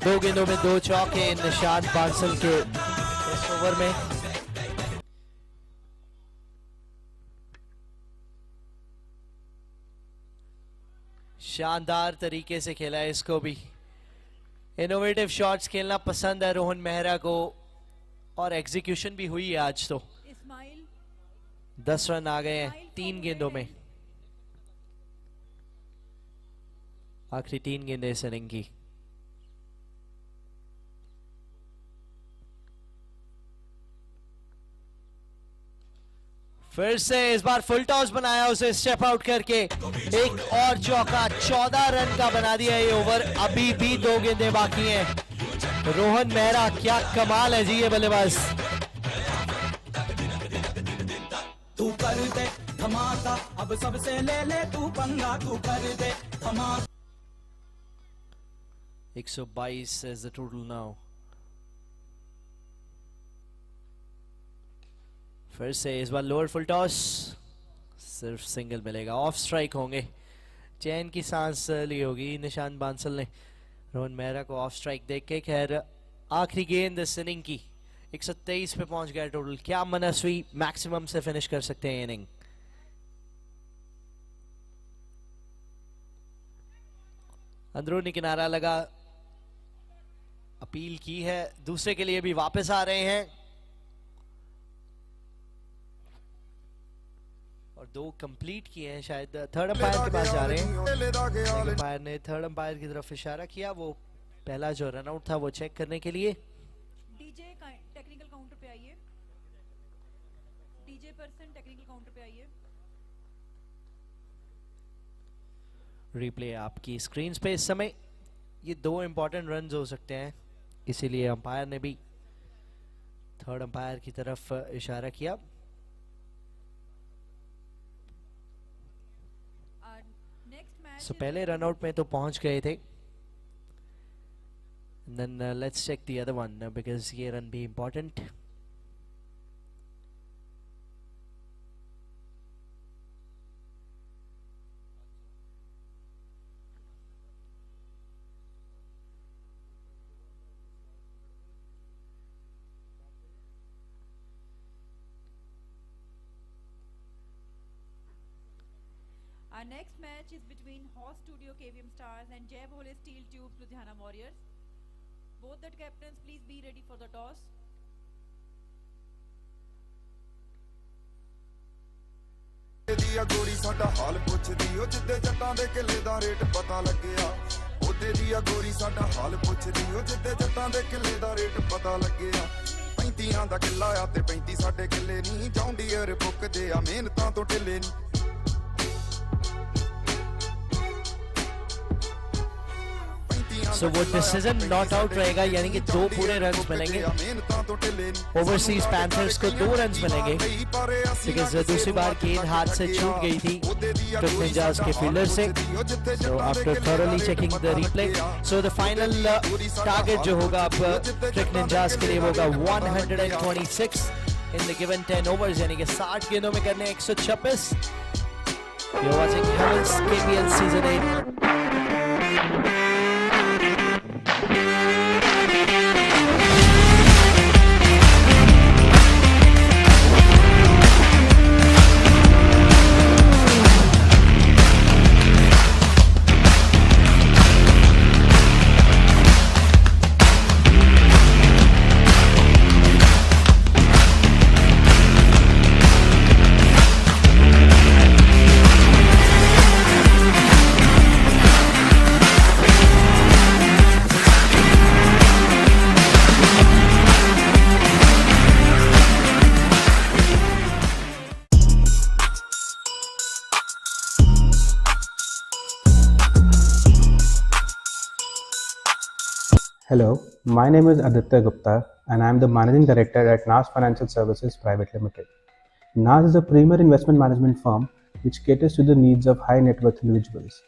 Speaker 7: दो गेंदों में 2 चौके निशान बांसल के इस ओवर में। शानदार तरीके से खेला है इसको भी। इनोवेटिव शॉट्स खेलना पसंद है रोहन मेहरा को, और एग्जीक्यूशन भी हुई है आज। तो
Speaker 3: इस्माइल
Speaker 7: 10 रन आ गए हैं 3 गेंदों में, आखिरी 3 गेंदें इस इनिंग की। फिर से इस बार फुल टॉस बनाया उसे स्टेप आउट करके, एक और चौका, 14 रन का बना दिया ये ओवर। अभी भी 2 गेंदें बाकी हैं। रोहन मेहरा क्या कमाल है जी ये बल्लेबाज।
Speaker 4: तू कर दे धमाका, अब सबसे ले ले तू पंगा, तू कर दे धमाका।
Speaker 7: 122 is the total now. फिर से इस बार लोअर फुल टॉस, सिर्फ सिंगल मिलेगा, ऑफ स्ट्राइक होंगे। चैन की सांस ली होगी निशांत बांसल ने रोहन मेहरा को ऑफ स्ट्राइक देख के। खैर आखिरी गेंद इस इनिंग की, 123 पे पहुंच गया टोटल। क्या मनस्वी मैक्सिमम से फिनिश कर सकते हैं इनिंग। अंदरूनी किनारा लगा, अपील की है, दूसरे के लिए भी वापस आ रहे हैं, और 2 कंप्लीट किए हैं। शायद थर्ड अंपायर के पास जा रहे हैं। अंपायर ने थर्ड अंपायर की तरफ इशारा किया, वो पहला जो रन आउट था वो चेक करने के लिए।
Speaker 3: डीजे टेक्निकल काउंटर पे आइए, डीजे पर्सन टेक्निकल काउंटर पे आइए।
Speaker 7: रिप्ले आपकी स्क्रीन पे इस समय। ये 2 इंपॉर्टेंट रन हो सकते हैं, इसीलिए अंपायर ने भी थर्ड अंपायर की तरफ इशारा किया। So, पहले रन आउट में तो पहुंच गए थे। Then let's check the other one because ये रन भी important।
Speaker 3: Our next match is between Horse Studio KVM Stars and Jai Bhole Steel Tubes Ludhiana Warriors. Both the captains, please be ready for the toss.
Speaker 1: ਦੀਆ ਗੋਰੀ ਸਾਡਾ ਹਾਲ ਪੁੱਛਦੀ, ਉਹ ਜਿੱਦੇ ਜੱਟਾਂ ਦੇ ਕਿੱਲੇ ਦਾ ਰੇਟ ਪਤਾ ਲੱਗਿਆ। ਉਹਦੇ ਦੀਆ ਗੋਰੀ ਸਾਡਾ ਹਾਲ ਪੁੱਛਦੀ, ਉਹ ਜਿੱਦੇ ਜੱਟਾਂ ਦੇ ਕਿੱਲੇ ਦਾ ਰੇਟ ਪਤਾ ਲੱਗਿਆ। 35 ਦਾ ਕਿੱਲਾ ਆ ਤੇ 35 ਸਾਡੇ ਕਿੱਲੇ ਨਹੀਂ, ਜੌਂਡੀਅਰ ਬੁੱਕਦੇ ਆ ਮਿਹਨਤਾਂ ਤੋਂ ਢਿੱਲੇ ਨਹੀਂ।
Speaker 7: So वो डिसीजन नॉट आउट रहेगा, यानी कि 2 पूरे रन मिलेंगे। ओवरसीज पैंथर्स को 2 रन मिलेंगे, बिकॉज दूसरी बार गेंद हाथ से छूट गई थी क्रिक निंजास के फील्डर से। So after thoroughly checking the replay, so the final target जो होगा अब क्रिक निंजास के लिए होगा 126 इन द गिवन 10 ओवर्स, यानी कि 60 गेंदों में करने 126। You're watching Havells KPL Season 8।
Speaker 8: Hello, my name is Aditya Gupta and I am the Managing Director at NAS Financial Services Private Limited. NAS is a premier investment management firm which caters to the needs of high net worth individuals.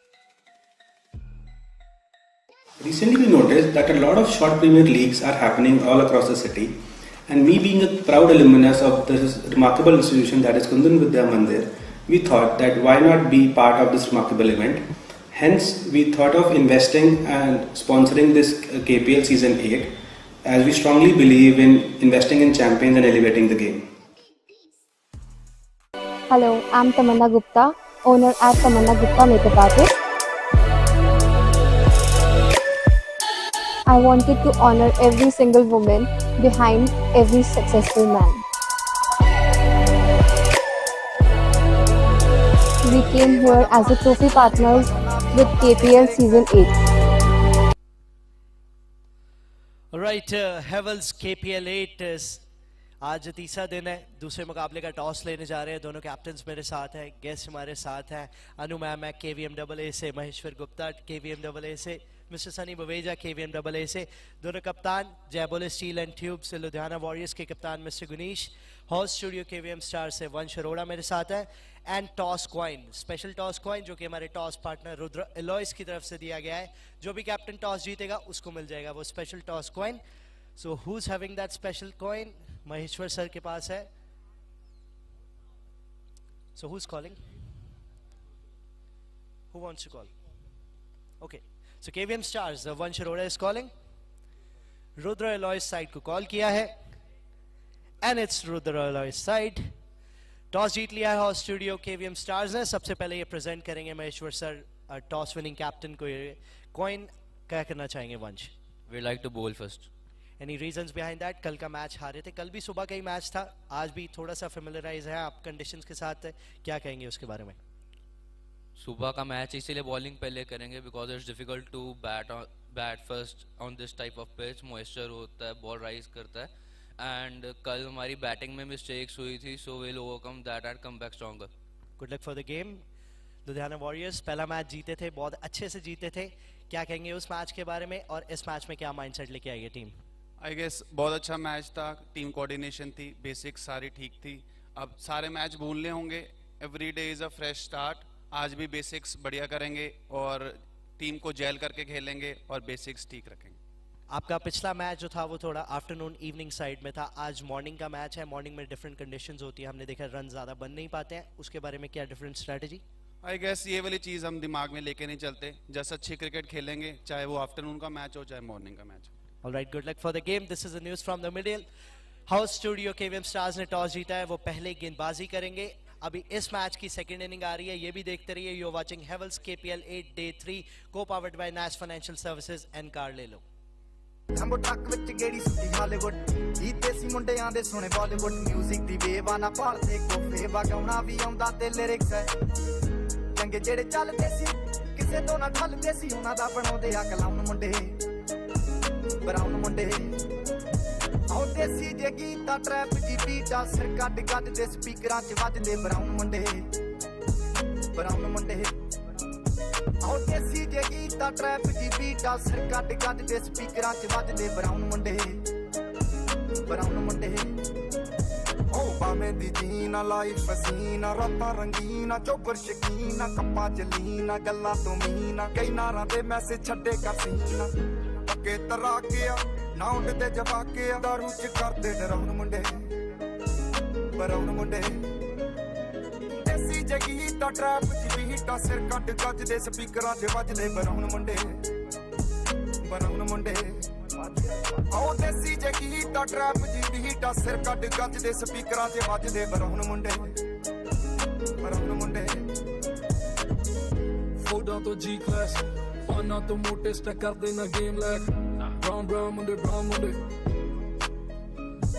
Speaker 9: Recently we noticed that a lot of short Premier Leagues are happening all across the city, and me being a proud alumnus of this remarkable institution that is Kundan Vidya Mandir, we thought that why not be part of this remarkable event. Hence, we thought of investing and sponsoring this KPL Season 8, as we strongly believe in investing in champions and elevating the game.
Speaker 10: Hello, I'm Tamanna Gupta, owner at Tamanna Gupta Makeup Artist. I wanted to honor every single woman behind every successful man. We came here as a trophy partners with KPL Season 8.
Speaker 7: Right, Havells KPL 8 आज तीसरा दिन है, दूसरे मुकाबले का टॉस लेने जा रहे हैं। दोनों कैप्टन्स मेरे साथ हैं, गेस्ट हमारे साथ हैं। अनु मैम है KVMAA से, महेश्वर गुप्ता KVMAA से, मिस्टर सनी बवेजा KVMAA से। दोनों कप्तान जयबोले स्टील एंड ट्यूब से, लुधियाना वॉरियर्स के कप्तान mister Gunish, horse studio KVM star से वंश अरोड़ा मेरे साथ है। And toss coin, special toss coin जो कि हमारे टॉस पार्टनर रुद्र एलॉयस की तरफ से दिया गया है। जो भी कैप्टन टॉस जीतेगा उसको मिल जाएगा वो special toss coin. So who is having that special coin? Maheshwar sir के पास है। So who's calling? Who wants to call? Okay. So KVM Stars, Vansh Arora is calling. Rudra Alloy's side को call किया है. And it's Rudra Alloy's side. Toss जीत लिया है हॉर्स स्टूडियो KVM Stars ने। सबसे पहले ये प्रेजेंट करेंगे Maheshwar sir toss winning captain को ये कॉइन। क्या करना चाहेंगे वंश?
Speaker 11: We'd like to bowl first.
Speaker 7: Any reasons behind that? कल का मैच हारे थे, कल भी सुबह का ही मैच था, आज भी थोड़ा सा फेमिलराइज है आप कंडीशंस के साथ, क्या कहेंगे उसके बारे में?
Speaker 11: सुबह का मैच इसीलिए बॉलिंग पहले करेंगे because it's difficult to bat first on this type of pitch. Moisture होता है, बॉल राइज करता है एंड कल हमारी बैटिंग में मिस्टेक्स हुई थी, so will overcome that and come back stronger.
Speaker 7: Good luck for the game. Ludhiana warriors पहला मैच जीते थे, बहुत अच्छे से जीते थे, क्या कहेंगे उस मैच के बारे में और इस मैच में क्या माइंडसेट लेके आई है टीम?
Speaker 12: आई गेस बहुत अच्छा मैच था, टीम कोऑर्डिनेशन थी, बेसिक्स सारी ठीक थी। अब सारे मैच भूलने होंगे, every day is a fresh start. आज भी बेसिक्स बढ़िया करेंगे और टीम को जेल करके खेलेंगे और बेसिक्स ठीक रखेंगे।
Speaker 7: आपका पिछला मैच जो था वो थोड़ा आफ्टरनून इवनिंग साइड में था, आज मॉर्निंग का मैच है। मॉर्निंग में डिफरेंट कंडीशंस होती है, हमने देखा रन ज़्यादा बन नहीं पाते हैं, उसके बारे में क्या डिफरेंट स्ट्रेटजी?
Speaker 12: आई गेस ये वाली चीज़ हम दिमाग में लेके नहीं चलते, जैसे अच्छी क्रिकेट खेलेंगे चाहे वो आफ्टरनून का मैच हो चाहे मॉर्निंग का मैच हो।
Speaker 7: All right, good luck for the game. This is the news from the middle. House Studio KVM Stars ने टॉस जीता है, वो पहले गेंदबाजी करेंगे। अभी इस मैच की सेकंड इनिंग आ रही है, ये भी देखते रहिए। You're watching Havells KPL 8 Day 3 co-powered by Nash Financial Services and car ले लो।
Speaker 4: ਜੰਬੋ ਟਰੱਕ ਵਿੱਚ ਗੇੜੀ ਸੁੱਤੀ ਹਾਲੀਵੁੱਡ ਇਹ ਦੇਸੀ ਮੁੰਡਿਆਂ ਦੇ ਸੋਹਣੇ ਬਾਲੀਵੁੱਡ ਮਿਊਜ਼ਿਕ ਦੀ ਵੇਵ ਆ ਨਾ ਭਾਲਦੇ ਕੋਫੇ ਵਗਾਉਣਾ ਵੀ ਆਉਂਦਾ ਤੇ ਲਿਰਿਕਸ ਹੈ ਚੰਗੇ ਜਿਹੜੇ ਚੱਲਦੇ ਸੀ ਕਿਸੇ ਤੋਂ ਨਾ ਠੱਲਦੇ ਸੀ ਉਹਨਾਂ ਦਾ ਬਣਾਉਂਦੇ ਆ ਕਲਾਉਣ ਮੁੰਡੇ ਬਰਾਉਨ ਮੁੰਡੇ ਆਉ ਦੇਸੀ ਜੇ ਗੀਤਾ ਟਰੈਪ ਜੀ ਬੀਟਾ ਸਿਰ ਕੱਢ ਕੱਢ ਦੇ ਸਪੀਕਰਾਂ 'ਚ ਵੱਜਦੇ ਬਰਾਉਨ ਮੁੰਡੇ ਬਰਾਉਨ ਮੁੰਡੇ ਆਉ ਦੇਸੀ ਜੇ ਗੀਤਾ ਟਰੈਪ ਜੀ ਬੀਟਾ ਸਿਰ ਕੱਢ ਕੱਢ ਦੇ ਸਪੀਕਰਾਂ 'ਚ ਵੱਜਦੇ ਬਰਾਉਨ ਮੁੰਡੇ ਬਰਾਉਨ ਮੁੰਡੇ
Speaker 1: ਓ ਬਾਵੇਂ ਦੀ ਜੀਨਾ ਲਾਈਫ ਹਸੀਨਾ ਰਾਤਾਂ ਰੰਗੀਨਾ ਚੋਬਰ ਸ਼ਕੀਨਾ ਕੱਪਾਂ ਚ ਲੀਨਾ ਗੱਲਾਂ ਤੋਂ ਮੀਨਾ ਕਈ ਨਾਰਾਂ ਦੇ ਮੈਸੇਜ ਛੱਡੇ ਕਰ ਸੀਨਾ ਪੱਕੇ ਤਰਾ ਗਿਆ ਨਾ ਉੱਡਦੇ ਜਵਾਕੇ ਦਾਰੂ ਚ ਕਰਦੇ ਡਰਾਉਣ ਮੁੰਡੇ ਬਰਾਉਨ ਮੁੰਡੇ ਦੇਸੀ ਜਗੀ ਤਾਂ ਟਰੈਪ ਚ ਬੀਟਾ ਸਿਰ ਕੱਢ ਗੱਜ ਦੇ ਸਪੀਕਰਾਂ 'ਚ ਵੱਜਦੇ ਬਰਾਉਨ ਮੁੰਡੇ ਬਰਾਉਨ ਮੁੰਡੇ ਆਉ ਦੇਸੀ ਜਗੀ ਤਾਂ ਟਰੈਪ ਜੀ ਬੀਟਾ ਸਿਰ ਕੱਢ ਗੱਜ ਦੇ ਸਪੀਕਰਾਂ 'ਚ ਵੱਜਦੇ ਬਰਾਉਨ ਮੁੰਡੇ ਬਰਾਉਨ ਮੁੰਡੇ
Speaker 13: ਫੋਟਾਂ ਤੋਂ ਜੀ ਕਲਾਸ ਫਾਨਾਂ ਤੋਂ ਮੋਟੇ ਸਟੈਕ ਕਰਦੇ ਨਾ ਗੇਮ ਲੈਕ ਬਰਾਉਨ ਮੁੰਡੇ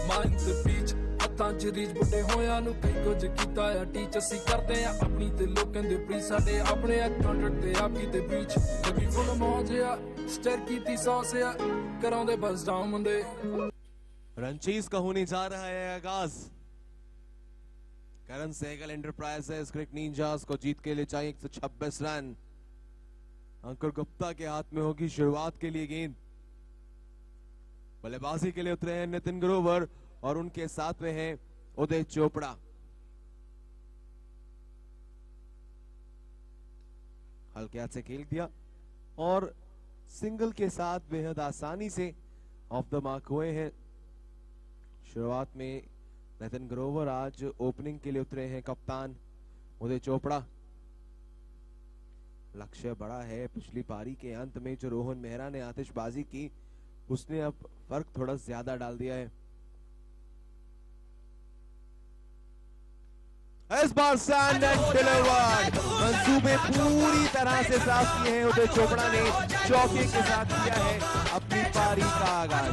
Speaker 13: ਮਾਈਂਡ ਤੇ ਪੀਚ ਹੱਥਾਂ 'ਚ ਰੀਚ ਬੁੱਢੇ ਹੋਇਆਂ ਨੂੰ ਕਈ ਕੁਝ ਕੀਤਾ ਆ ਟੀਚ ਅਸੀਂ ਕਰਦੇ ਆ ਆਪਣੀ ਤੇ ਲੋਕਾਂ ਦੇ ਪ੍ਰੀ ਸਾਡੇ ਆਪਣੇ ਕੰਟਰੈਕਟ ਤੇ ਆਪ ਕੀਤੇ ਬ੍ਰੀਚ ਲੱਗੀ ਫੁੱਲ ਮੌਜ ਆ स्टेर की थी सॉस या करांदे बस डाउन मुंडे।
Speaker 2: रनचेज का होने जा रहा है आगाज। करण सहगल एंटरप्राइजेस क्रिकेट निंजास को जीत के लिए चाहिए 126 रन। अंकुर गुप्ता के हाथ में होगी शुरुआत के लिए गेंद। बल्लेबाजी के लिए उतरे हैं नितिन ग्रोवर और उनके साथ में है उदय चोपड़ा। हल्के हाथ से खेल दिया और सिंगल के साथ बेहद आसानी से ऑफ द मार्क हुए हैं। शुरुआत में नितिन ग्रोवर आज ओपनिंग के लिए उतरे हैं कप्तान उदय चोपड़ा। लक्ष्य बड़ा है, पिछली पारी के अंत में जो रोहन मेहरा ने आतिशबाजी की उसने अब फर्क थोड़ा ज्यादा डाल दिया है। इस बार सैंड एंड डिलीवर्ड, मंसूब में पूरी तरह से साफ किए हैं उदय चोपड़ा ने, चौके के साथ किया है अपनी पारी का आगाज।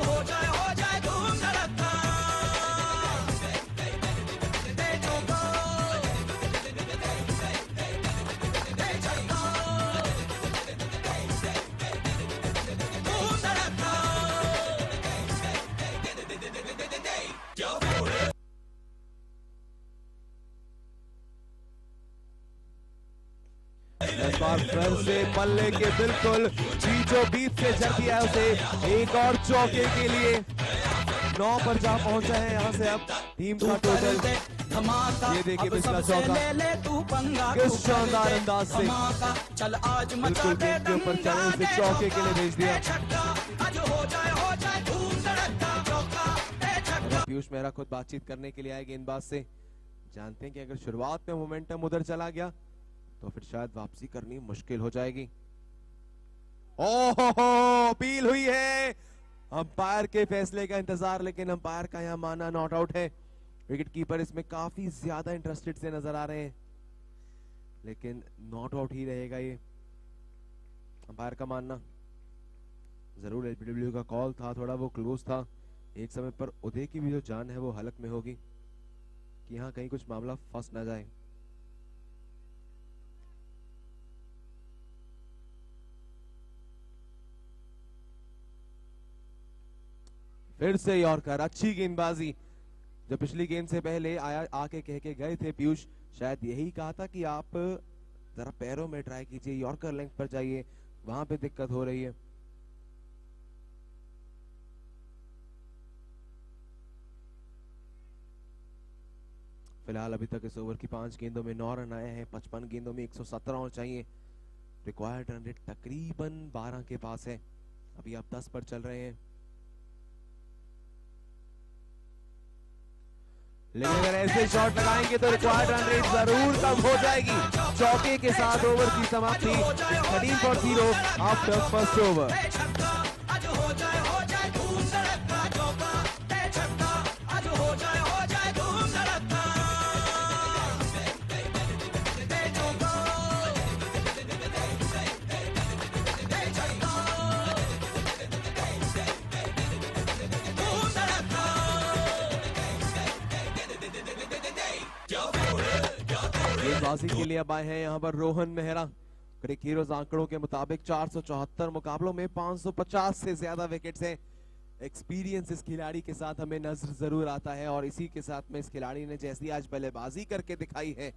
Speaker 2: फिर से पल्ले के बिल्कुल बीचों बीच से जड़ दिया है उसे, एक और चौके के लिए 9 पर जा पहुंचा है यहाँ से अब टीम का टोटल। ये देखिए पिछला चौका किस शानदार अंदाज से बिल्कुल गेंद के ऊपर चले, उसे चौके के लिए भेज दिया। पीयूष मेहरा खुद बातचीत करने के लिए आए गेंदबाज से, जानते हैं कि अगर शुरुआत में मोमेंटम उधर चला गया तो फिर शायद वापसी करनी मुश्किल हो जाएगी। ओहो अपील हुई है, अंपायर के फैसले का इंतजार, लेकिन अंपायर का यहां मानना नॉट आउट है। विकेट कीपर इसमें काफी ज्यादा इंटरेस्टेड से नजर आ रहे हैं, लेकिन नॉट आउट ही रहेगा ये अंपायर का मानना। जरूर एलबीडब्ल्यू का कॉल था, थोड़ा वो क्लोज था, एक समय पर उदय की भी जो जान है वो हलक में होगी कि यहाँ कहीं कुछ मामला फंस ना जाए। फिर से यॉर्कर, अच्छी गेंदबाजी। जो पिछली गेंद से पहले आके कह के गए थे पीयूष, शायद यही कहा था कि आप जरा पैरों में ट्राई कीजिए, यॉर्कर लेंथ पर जाइए, वहां पे दिक्कत हो रही है। फिलहाल अभी तक इस ओवर की 5 गेंदों में 9 रन आए हैं, 55 गेंदों में 117 और चाहिए। रिक्वायर्ड रन रेट तकरीबन 12 के पास है, अभी आप 10 पर चल रहे हैं। लेकिन अगर ऐसे शॉट लगाएंगे तो रिक्वायर्ड रन रेट जरूर कम हो जाएगी। चौके के साथ ओवर की समाप्ति 13-0 आफ्टर फर्स्ट ओवर। गेंदबाजी के लिए अब आए हैं यहाँ पर रोहन मेहरा। क्रिक हीरोज आंकड़ों के मुताबिक 474 मुकाबलों में 550 से ज्यादा विकेट्स हैं। एक्सपीरियंस इस खिलाड़ी के साथ हमें नजर जरूर आता है, और इसी के साथ में इस खिलाड़ी ने जैसी आज बल्लेबाजी करके दिखाई है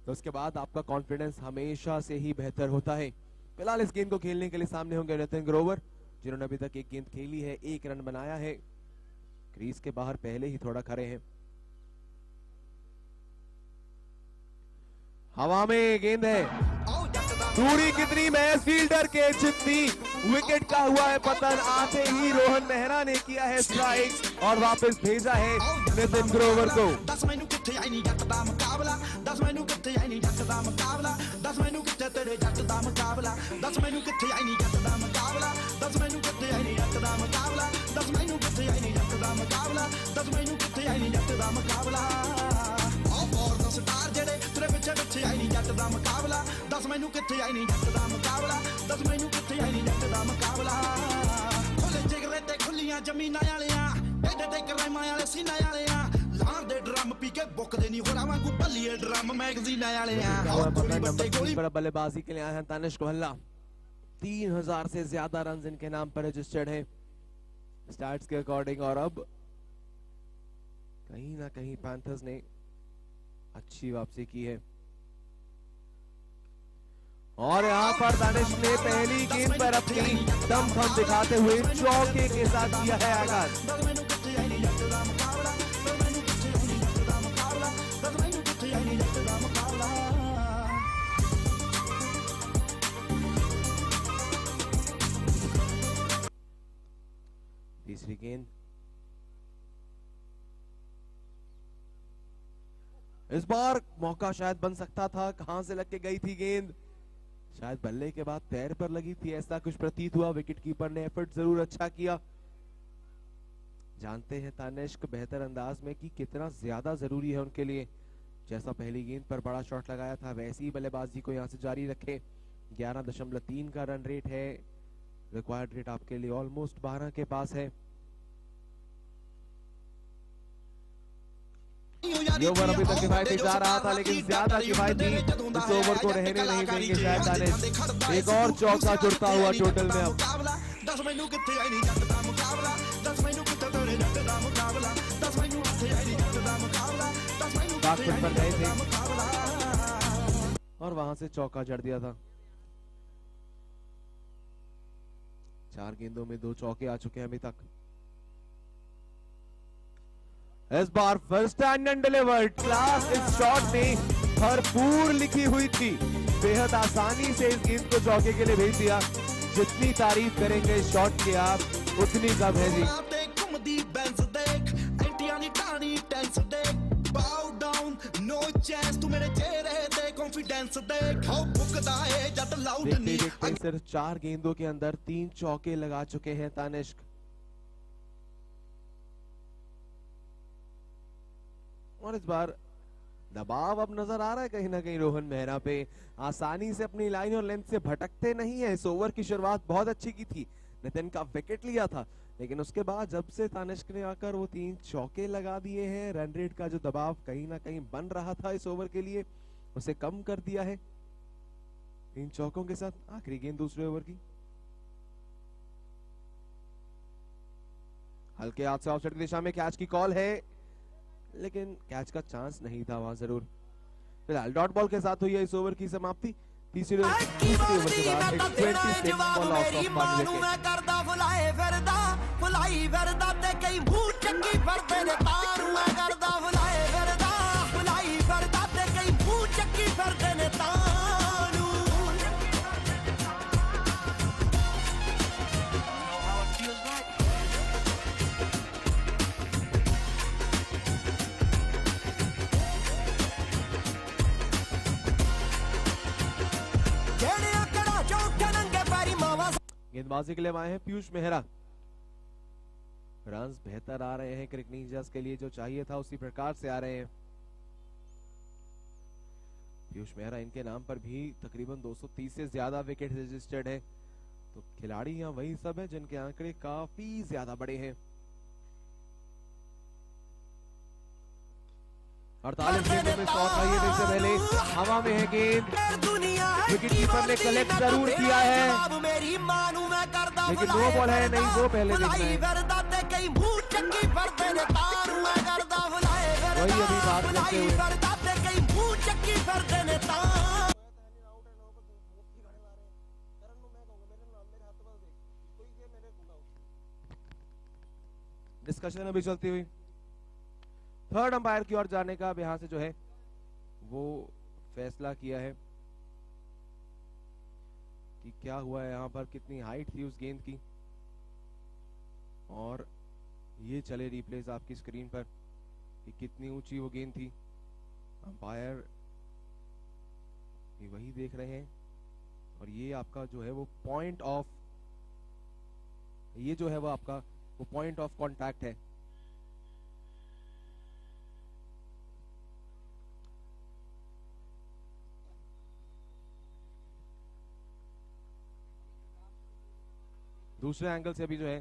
Speaker 2: तो उसके बाद आपका कॉन्फिडेंस हमेशा से ही बेहतर होता है। फिलहाल इस गेंद को खेलने के लिए सामने होंगे नितिन ग्रोवर, जिन्होंने अभी तक एक गेंद खेली है, 1 रन बनाया है, क्रीज के बाहर पहले ही थोड़ा खड़े हैं। हवा में गेंद है, दूरी कितनी महज फील्डर के जितनी, विकेट का हुआ है पतन, आते ही रोहन मेहरा ने किया है स्ट्राइक और वापस भेजा है नितिन ग्रोवर को।
Speaker 4: 10 मैनू किथे आई नहीं जट दा मुकाबला, 10 मैनू किथे आई नहीं जट दा मुकाबला, 10 मैनू किथे तेरे जट दा मुकाबला, 10 मैनू किथे आई नहीं जट दा मुकाबला, 10 मैनू किथे आई नहीं जट दा मुकाबला, 10 मैनू किथे आई नहीं जट दा मुकाबला, 10 मैनू किथे आई नहीं जट दा मुकाबला। ओ फॉर द स्टार जेड़े तेरे पिछे पिछे आई नहीं जट दा मुकाबला, 10 मैनू किथे आई नहीं जट दा मुकाबला, 10 मैनू किथे आई नहीं जट दा मुकाबला। खुले जिगरे ते खुलियां जमीनां वालियां, एडे ते कराइमां वाले सीना वालियां, लार दे ड्रम पी के बुक दे नहीं हो रहा वांगू भल्लिए ड्रम मैगजीन वालियां।
Speaker 2: बड़ा बल्लेबाजी के लिए आए हैं तानिश कोहल्ला, 3000 से ज्यादा रन इनके नाम पर रजिस्टर्ड है स्टार्ट्स के अकॉर्डिंग, और अब कहीं ना कहीं पैंथर्स ने अच्छी वापसी की है। और यहाँ पर दानिश ने पहली गेंद पर अपनी दमखम दिखाते हुए चौके के साथ किया है आगाज। तीसरी गेंद, इस बार मौका शायद बन सकता था, कहां से लग के गई थी गेंद, शायद बल्ले के बाद पैर पर लगी थी, ऐसा कुछ प्रतीत हुआ। विकेट कीपर ने एफर्ट जरूर अच्छा किया। जानते हैं तानिष्क बेहतर अंदाज में कि कितना ज्यादा जरूरी है उनके लिए जैसा पहली गेंद पर बड़ा शॉट लगाया था वैसी ही बल्लेबाजी को यहां से जारी रखें। 11.3 का रन रेट है, रिक्वायर्ड रेट आपके लिए ऑलमोस्ट 12 के पास है। ये ओवर अभी तक किफायती जा रहा था, लेकिन ज्यादा किफायती इस ओवर को रहने नहीं देंगे शायद दानिश। एक और चौका जुड़ता हुआ टोटल में अब। बैकफुट पर गए थे और वहां से चौका जड़ दिया था। 4 गेंदों में 2 चौके आ चुके हैं अभी तक। इस बार फर्स्ट एंड अनडिलीवर्ड क्लास इस शॉट में भरपूर लिखी हुई थी। बेहद आसानी से इस गेंद को चौके के लिए भेज दिया। जितनी तारीफ करेंगे इस शॉट की आप उतनी कम है जी। देखते सिर्फ 4 गेंदों के अंदर 3 चौके लगा चुके हैं तानिष्क। और इस बार दबाव अब नजर आ रहा है कहीं ना कहीं रोहन मेहरा पे। आसानी से अपनी लाइन और लेंथ से भटकते नहीं है। इस ओवर की शुरुआत बहुत अच्छी की थी, नितिन का विकेट लिया था, लेकिन उसके बाद जब से तानिष्क ने आकर वो 3 चौके लगा दिए हैं, रन रेट का जो दबाव कहीं ना कहीं बन रहा था इस ओवर के लिए उसे कम कर दिया है 3 चौकों के साथ। आखिरी गेंद दूसरे ओवर की, हल्के हाथ से ऑफसाइड की दिशा में कैच की कॉल है, लेकिन कैच का चांस नहीं था वहां जरूर। फिलहाल डॉट बॉल के साथ हुई है इस ओवर की समाप्ति। तीसरे ओवर के बाद 26 बॉल आउट ऑफ मारने के
Speaker 5: करदा फुलाए फिरदा फुलाई फिरदा ते कई भूत चंगी फिरदे ने तारू मैं करदा फुलाए फिरदा फुलाई फिरदा ते कई भूत चंगी फिरदे ने तारू।
Speaker 2: गेंदबाजी के लिए आए हैं पीयूष मेहरा। रन्स बेहतर आ रहे हैं क्रिकेट निंजास के लिए, जो चाहिए था उसी प्रकार से आ रहे हैं। पीयूष मेहरा इनके नाम पर भी तकरीबन 230 से ज्यादा विकेट रजिस्टर्ड है। तो खिलाड़ी यहाँ वही सब है जिनके आंकड़े काफी ज्यादा बड़े हैं। 48 गेंदों में 100 चाहिए थे। इससे पहले हवा में है गेंद, विकेट कीपर ने कलेक्ट जरूर किया है, लेकिन नो बॉल है, नहीं वो पहले देखना है। वही अभी बात करते हुए डिस्कशन अभी चलती हुई। थर्ड अंपायर की ओर जाने का अब यहां से जो है वो फैसला किया है कि क्या हुआ है यहाँ पर, कितनी हाइट थी उस गेंद की। और ये चले रिप्लेस आपकी स्क्रीन पर कि कितनी ऊंची वो गेंद थी। अंपायर वही देख रहे हैं और ये आपका जो है वो पॉइंट ऑफ, ये जो है वो आपका वो पॉइंट ऑफ कांटेक्ट है। दूसरे एंगल से भी जो है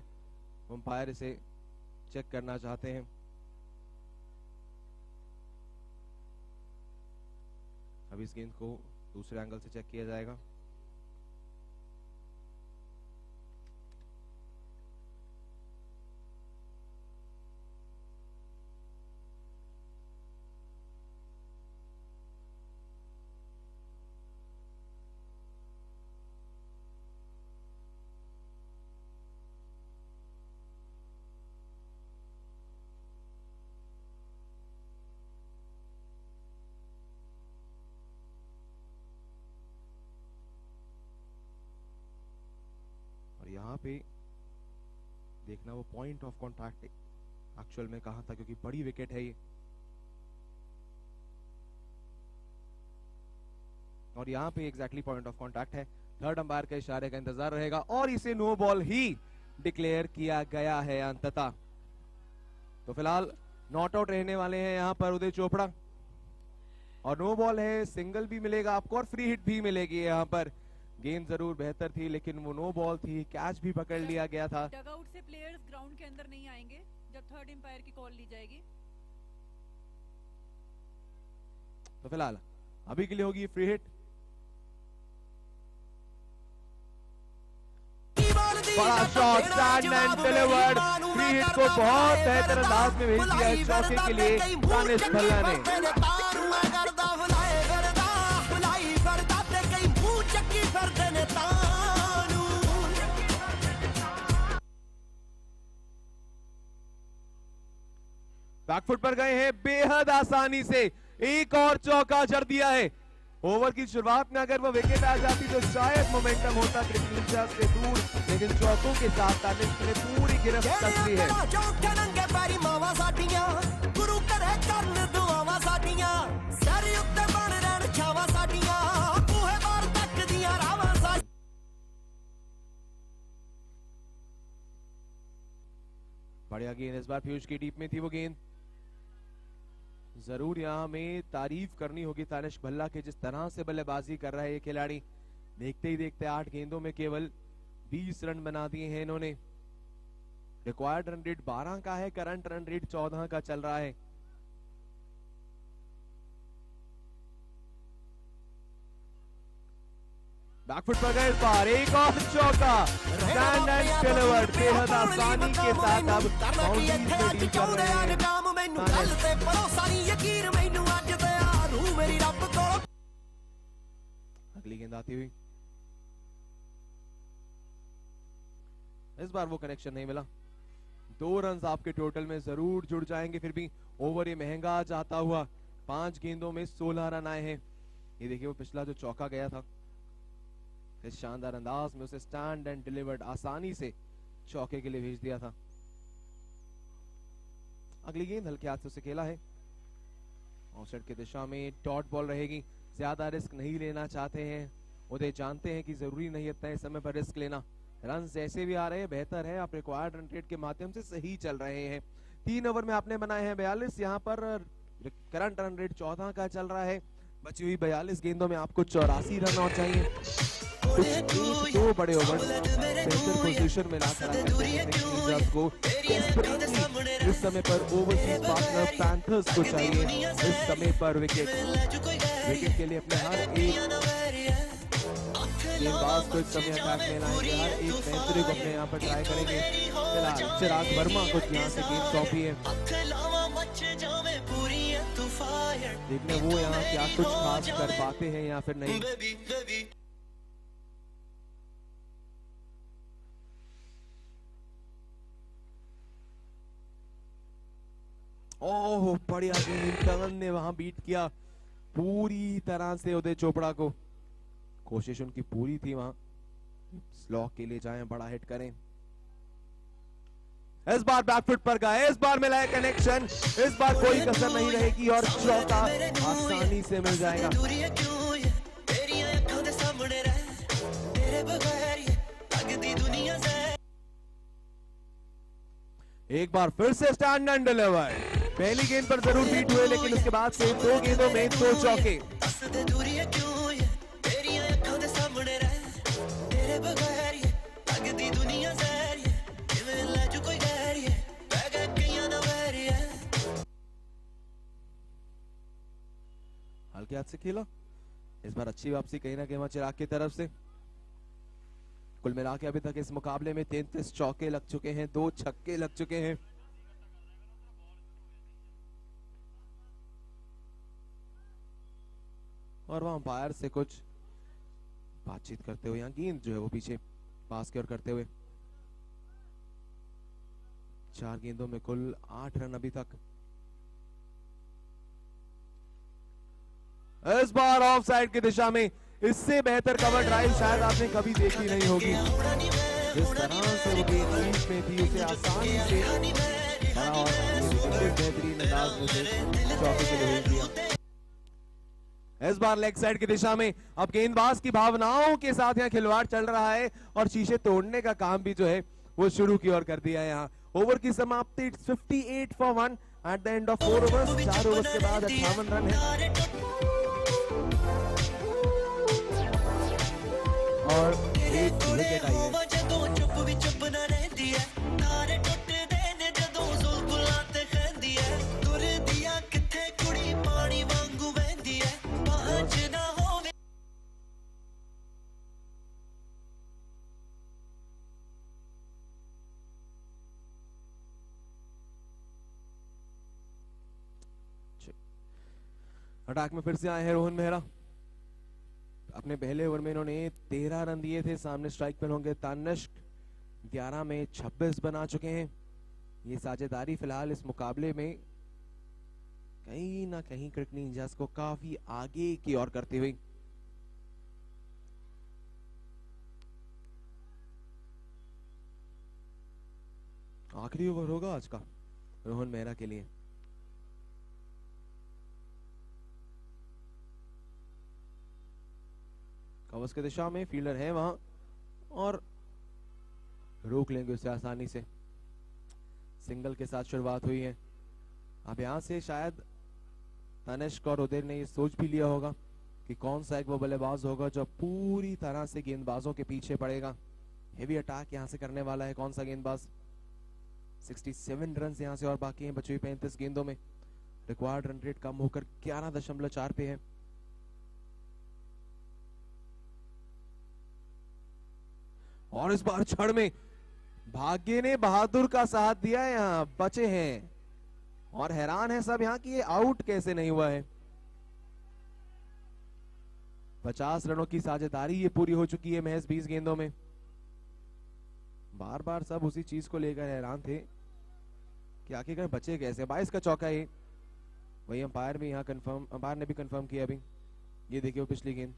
Speaker 2: अंपायर इसे चेक करना चाहते हैं। अब इस गेंद को दूसरे एंगल से चेक किया जाएगा। यहाँ पे देखना वो पॉइंट ऑफ कांटेक्ट एक्चुअल में कहां था, क्योंकि बड़ी विकेट है ये। और यहाँ पे एग्जैक्टली पॉइंट ऑफ कांटेक्ट है। थर्ड अंपायर के इशारे का इंतजार रहेगा और इसे नो बॉल ही डिक्लेयर किया गया है अंततः। तो फिलहाल नॉट आउट रहने वाले हैं यहाँ पर उदय चोपड़ा। और नो बॉल है, सिंगल भी मिलेगा आपको और फ्री हिट भी मिलेगी यहाँ पर। गेंद जरूर बेहतर थी लेकिन वो नो बॉल थी, कैच भी पकड़ लिया गया था।
Speaker 3: डगआउट से प्लेयर्स ग्राउंड के अंदर नहीं आएंगे जब थर्ड एम्पायर की कॉल ली जाएगी।
Speaker 2: तो फिलहाल अभी के लिए होगी फ्री हिट। बड़ा shot, stand and delivered. Free hit को बहुत बेहतर अंदाज में भेज दिया है चौके के लिए दानिश भल्ला ने। बैकफुट पर गए हैं बेहद आसानी से, एक और चौका जड़ दिया है। ओवर की शुरुआत में अगर वो विकेट आ जाती तो शायद मोमेंटम होता क्रिकेट से दूर, लेकिन चौकों के साथ दानिश ने पूरी गिरफ्त कर ली है। बढ़िया गेंद इस बार पीयूष की डीप में थी वो गेंद। जरूर यहाँ में तारीफ करनी होगी दानिश भल्ला के, जिस तरह से बल्लेबाजी कर रहा है ये खिलाड़ी। देखते ही देखते 8 गेंदों में केवल 20 रन बना दिए हैं इन्होंने। रिक्वायर्ड रन रेट 12 का है, करंट रन रेट 14 का चल रहा है। बैकफुट पर गए इस बार, एक और चौका, स्टैंड एंड डिलीवर्ड। बेहद आसानी के साथ अब बाउंड्री से डील कर रहे हैं। अगली गेंद आती हुई, इस बार वो कनेक्शन नहीं मिला। 2 रन आपके टोटल में जरूर जुड़ जाएंगे, फिर भी ओवर ये महंगा जाता हुआ। 5 गेंदों में 16 रन आए हैं। ये देखिए वो पिछला जो चौका गया था, इस शानदार अंदाज में उसे स्टैंड एंड डिलीवर्ड आसानी से चौके के लिए भेज दिया था। अगली गेंद हल्के हाथ से उसे खेला है, ऑफसाइड की दिशा में डॉट बॉल रहेगी। ज्यादा रिस्क नहीं लेना चाहते हैं उदय, जानते हैं कि जरूरी नहीं है तय समय पर रिस्क लेना। रन जैसे भी आ रहे हैं बेहतर है, आप रिक्वायर्ड रन रेट के माध्यम से सही चल रहे हैं। 3 ओवर में आपने बनाए हैं 42, यहाँ पर करंट रन रेट 14 का चल रहा है। बची हुई 42 गेंदों में आपको 84 रन और चाहिए। कुछ 1-2 बड़े ओवर बेहतर पोजीशन में लाकर को इस समय पर ओवरसीज पार्टनर पैंथर्स को चाहिए इस समय पर विकेट के लिए अपने हर एक गेंदबाज को इस समय अटैक में लाएंगे, हर एक सेंचुरी को अपने यहाँ पर ट्राई करेंगे। फिलहाल चिराग वर्मा को यहाँ से गेंद सौंपी है, देखने वो यहाँ क्या कुछ खास कर पाते हैं या फिर नहीं। ओह बढ़िया गेंद, टर्न ने वहां बीट किया पूरी तरह से उदय चोपड़ा को। कोशिश उनकी पूरी थी वहां स्लॉक के लिए जाएं, बड़ा हिट करें। इस बार बैकफुट पर गए, इस बार मिला है कनेक्शन, इस बार कोई कसर नहीं रहेगी और चौका आसानी से मिल जाएगा। एक बार फिर से स्टैंड एंड डिलीवर। पहली गेंद पर जरूर बीट हुए लेकिन उसके बाद से 2 गेंदों में 2 चौके। हल्के हाथ से खेला, इस बार अच्छी वापसी कहीं ना कहीं वहां चिराग की तरफ से। कुल मिला के अभी तक इस मुकाबले में 33 चौके लग चुके हैं, 2 छक्के लग चुके हैं। और वहां अंपायर से कुछ बातचीत करते हुए, यहाँ गेंद जो है वो पीछे पास की ओर करते हुए। 4 गेंदों में कुल 8 रन अभी तक। इस बार ऑफ साइड की दिशा में इससे बेहतर कवर ड्राइव शायद आपने कभी देखी नहीं होगी। जिस तरह से वो गेंद बीच में थी उसे आसानी से बड़ा और बेहतरीन अंदाज में से चौके के लिए भेज दिया। इस बार लेग साइड की दिशा में अब गेंदबाज की भावनाओं के साथ यहाँ खिलवाड़ चल रहा है और शीशे तोड़ने का काम भी जो है वो शुरू की ओर कर दिया है। यहाँ ओवर की समाप्ति 58 for 1 at the end of 4 overs. 4 overs के बाद 58 रन है। और एक विकेट आई है। अटैक में फिर से आए हैं रोहन मेहरा। अपने पहले ओवर में इन्होंने 13 रन दिए थे। सामने स्ट्राइक पर होंगे तनिष्क, 11 में 26 बना चुके हैं। ये साझेदारी फिलहाल इस मुकाबले में कहीं ना कहीं क्रिकेट निंजास को काफी आगे की ओर करती हुई। आखिरी ओवर होगा आज का रोहन मेहरा के लिए। कवच की दिशा में फील्डर है वहां और रोक लेंगे उसे आसानी से। सिंगल के साथ शुरुआत हुई है। अब यहां से शायद तनिष्क और उदय ने ये सोच भी लिया होगा कि कौन सा एक वो बल्लेबाज होगा जो पूरी तरह से गेंदबाजों के पीछे पड़ेगा। हेवी अटैक यहां से करने वाला है कौन सा गेंदबाज। 67 रन यहां से और बाकी हैं बची हुई 35 गेंदों में। रिक्वायर्ड रन रेट कम होकर 11.4 पे है। और इस बार छड़ में भाग्य ने बहादुर का साथ दिया है। यहां बचे हैं और हैरान है सब यहां कि ये आउट कैसे नहीं हुआ है। 50 रनों की साझेदारी ये पूरी हो चुकी है महज 20 गेंदों में। बार बार सब उसी चीज को लेकर हैरान थे कि आखिरकार बचे कैसे। 22 का चौका है। वही अंपायर भी यहाँ कंफर्म, अंपायर ने भी कंफर्म किया अभी। ये देखिए वो पिछली गेंद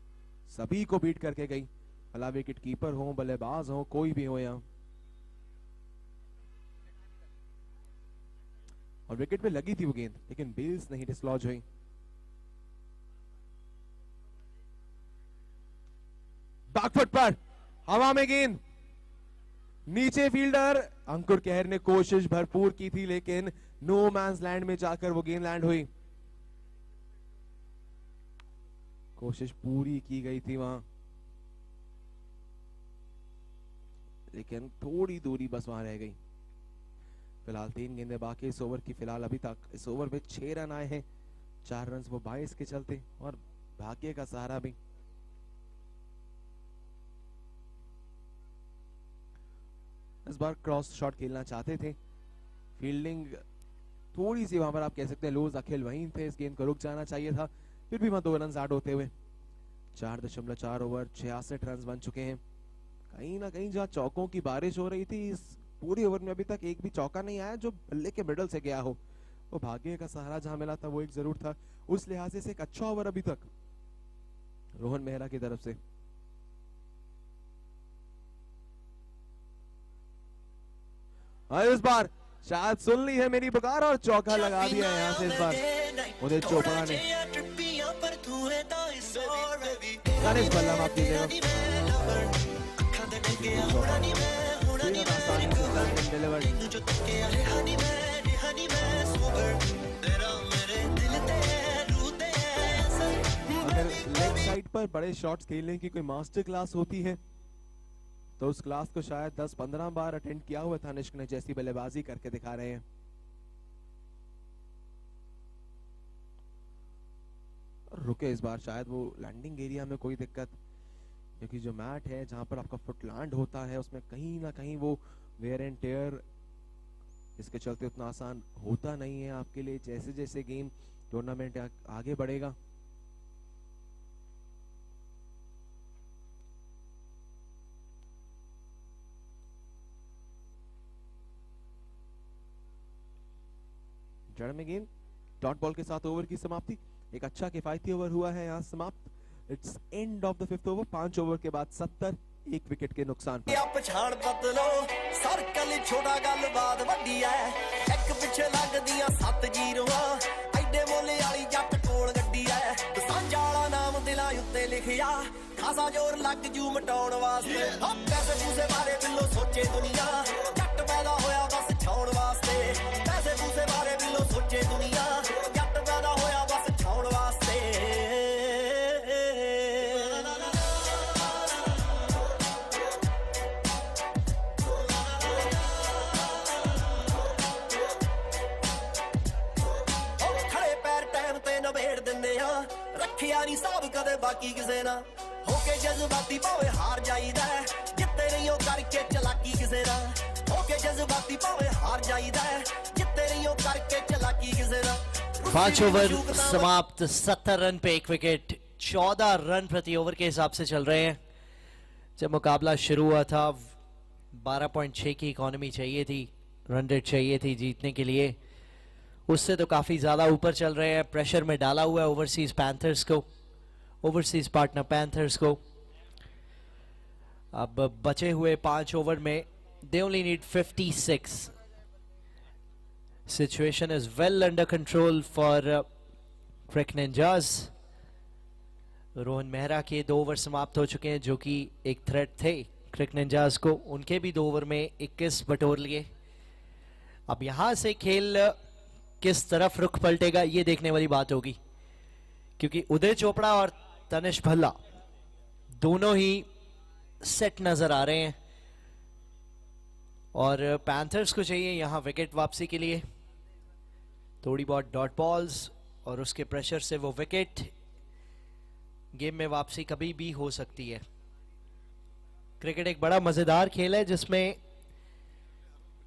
Speaker 2: सभी को बीट करके गई। भला विकेट कीपर हो, बल्लेबाज हो, कोई भी हो यहाँ। और विकेट पे लगी थी वो गेंद लेकिन बेल्स नहीं डिसलॉज हुई। बैकफुट पर हवा में गेंद, नीचे फील्डर अंकुर कहर ने कोशिश भरपूर की थी लेकिन नो मैंस लैंड में जाकर वो गेंद लैंड हुई। कोशिश पूरी की गई थी वहां लेकिन थोड़ी दूरी बस वहां रह गई। फिलहाल 3 गेंदें बाकी इस ओवर की। फिलहाल अभी तक इस ओवर में 6 रन आए हैं। 4 रन वो 22 के चलते और भाग्य का सहारा भी। इस बार क्रॉस शॉट खेलना चाहते थे। फील्डिंग थोड़ी सी वहां पर आप कह सकते हैं लूज। अखिल वहीं थे, इस गेंद को रुक जाना चाहिए था। फिर भी वहां 2 रन ऐड होते हुए 4.4 ओवर 66 रन बन चुके हैं। कहीं ना कहीं जहां चौकों की बारिश हो रही थी इस पूरे ओवर में अभी तक एक भी चौका नहीं आया जो बल्ले के मिडल से गया हो। वो भाग्य का सहारा जहां मिला था वो एक जरूर था। उस लिहाज से एक अच्छा ओवर अभी तक रोहन मेहरा की तरफ से। इस बार शायद सुन ली है मेरी पुकार और चौका लगा दिया है यहाँ से इस बार उदय चोपड़ा ने। बल्ला माफ कीजिएगा। अगर लेग साइड पर बड़े शॉट्स खेलने की कोई मास्टर क्लास होती है तो उस क्लास को शायद 10-15 बार अटेंड किया हुआ तनिष्क ने, जैसी बल्लेबाजी करके दिखा रहे हैं। रुके इस बार शायद वो लैंडिंग एरिया में कोई दिक्कत, क्योंकि जो मैट है जहां पर आपका फुट लैंड होता है उसमें कहीं ना कहीं वो वेयर एंड टेयर इसके चलते उतना आसान होता नहीं है आपके लिए। जैसे जैसे गेम टूर्नामेंट आगे बढ़ेगा जड़ में गेंद डॉट बॉल के साथ ओवर की समाप्ति। एक अच्छा किफायती ओवर हुआ है यहाँ समाप्त। It's end of the 5th over. 5 over के बाद 70, 1 विकेट के नुकसान पर।
Speaker 5: पछाण बदलो सर्कल छोटा गलबात वड्डी है। एक पिछे लगदियां 7 जीरोआ एडे मोले वाली जट कोल गड्डी है। सांझा वाला नाम दिलां उत्ते लिखिया खासा जोर लग जू मटाउण वास्ते। पैसे पूसे बारे बिल्लो सोचे दुनिया जट पैदा होया बस छाउण वास्ते। पैसे पूसे बारे बिल्लो सोचे दुनिया जट पैदा होया बस छाउण वास्ते। बाकी किसे ना होके जज्बाती भावे हार जाईदा जित्ते नहीं हो करके चलाकी किसे ना होके जज्बाती भावे हार जाईदा जित्ते नहीं हो करके चलाकी किसे ना
Speaker 7: 5 ओवर समाप्त 70 रन पे 1 विकेट 14 रन प्रति ओवर के हिसाब से चल रहे हैं। जब मुकाबला शुरू हुआ था 12.6 की इकोनॉमी चाहिए थी, रन रेट चाहिए थी जीतने के लिए, उससे तो काफी ज्यादा ऊपर चल रहे हैं। प्रेशर में डाला हुआ है ओवरसीज पैंथर्स को, ओवरसीज पार्टनर पैंथर्स को। अब बचे हुए 5 ओवर में they only need 56। Situation is well under control for Cric Ninjas. Rohan Mehra के 2 ओवर समाप्त हो चुके हैं जो कि एक थ्रेट थे क्रिक निंजास को। उनके भी 2 ओवर में 21 बटोर लिए। अब यहां से खेल किस तरफ रुख पलटेगा ये देखने वाली बात होगी, क्योंकि उदय चोपड़ा और तनिष भल्ला दोनों ही सेट नजर आ रहे हैं और पैंथर्स को चाहिए यहां विकेट वापसी के लिए। थोड़ी बहुत डॉट बॉल्स और उसके प्रेशर से वो विकेट, गेम में वापसी कभी भी हो सकती है। क्रिकेट एक बड़ा मजेदार खेल है जिसमें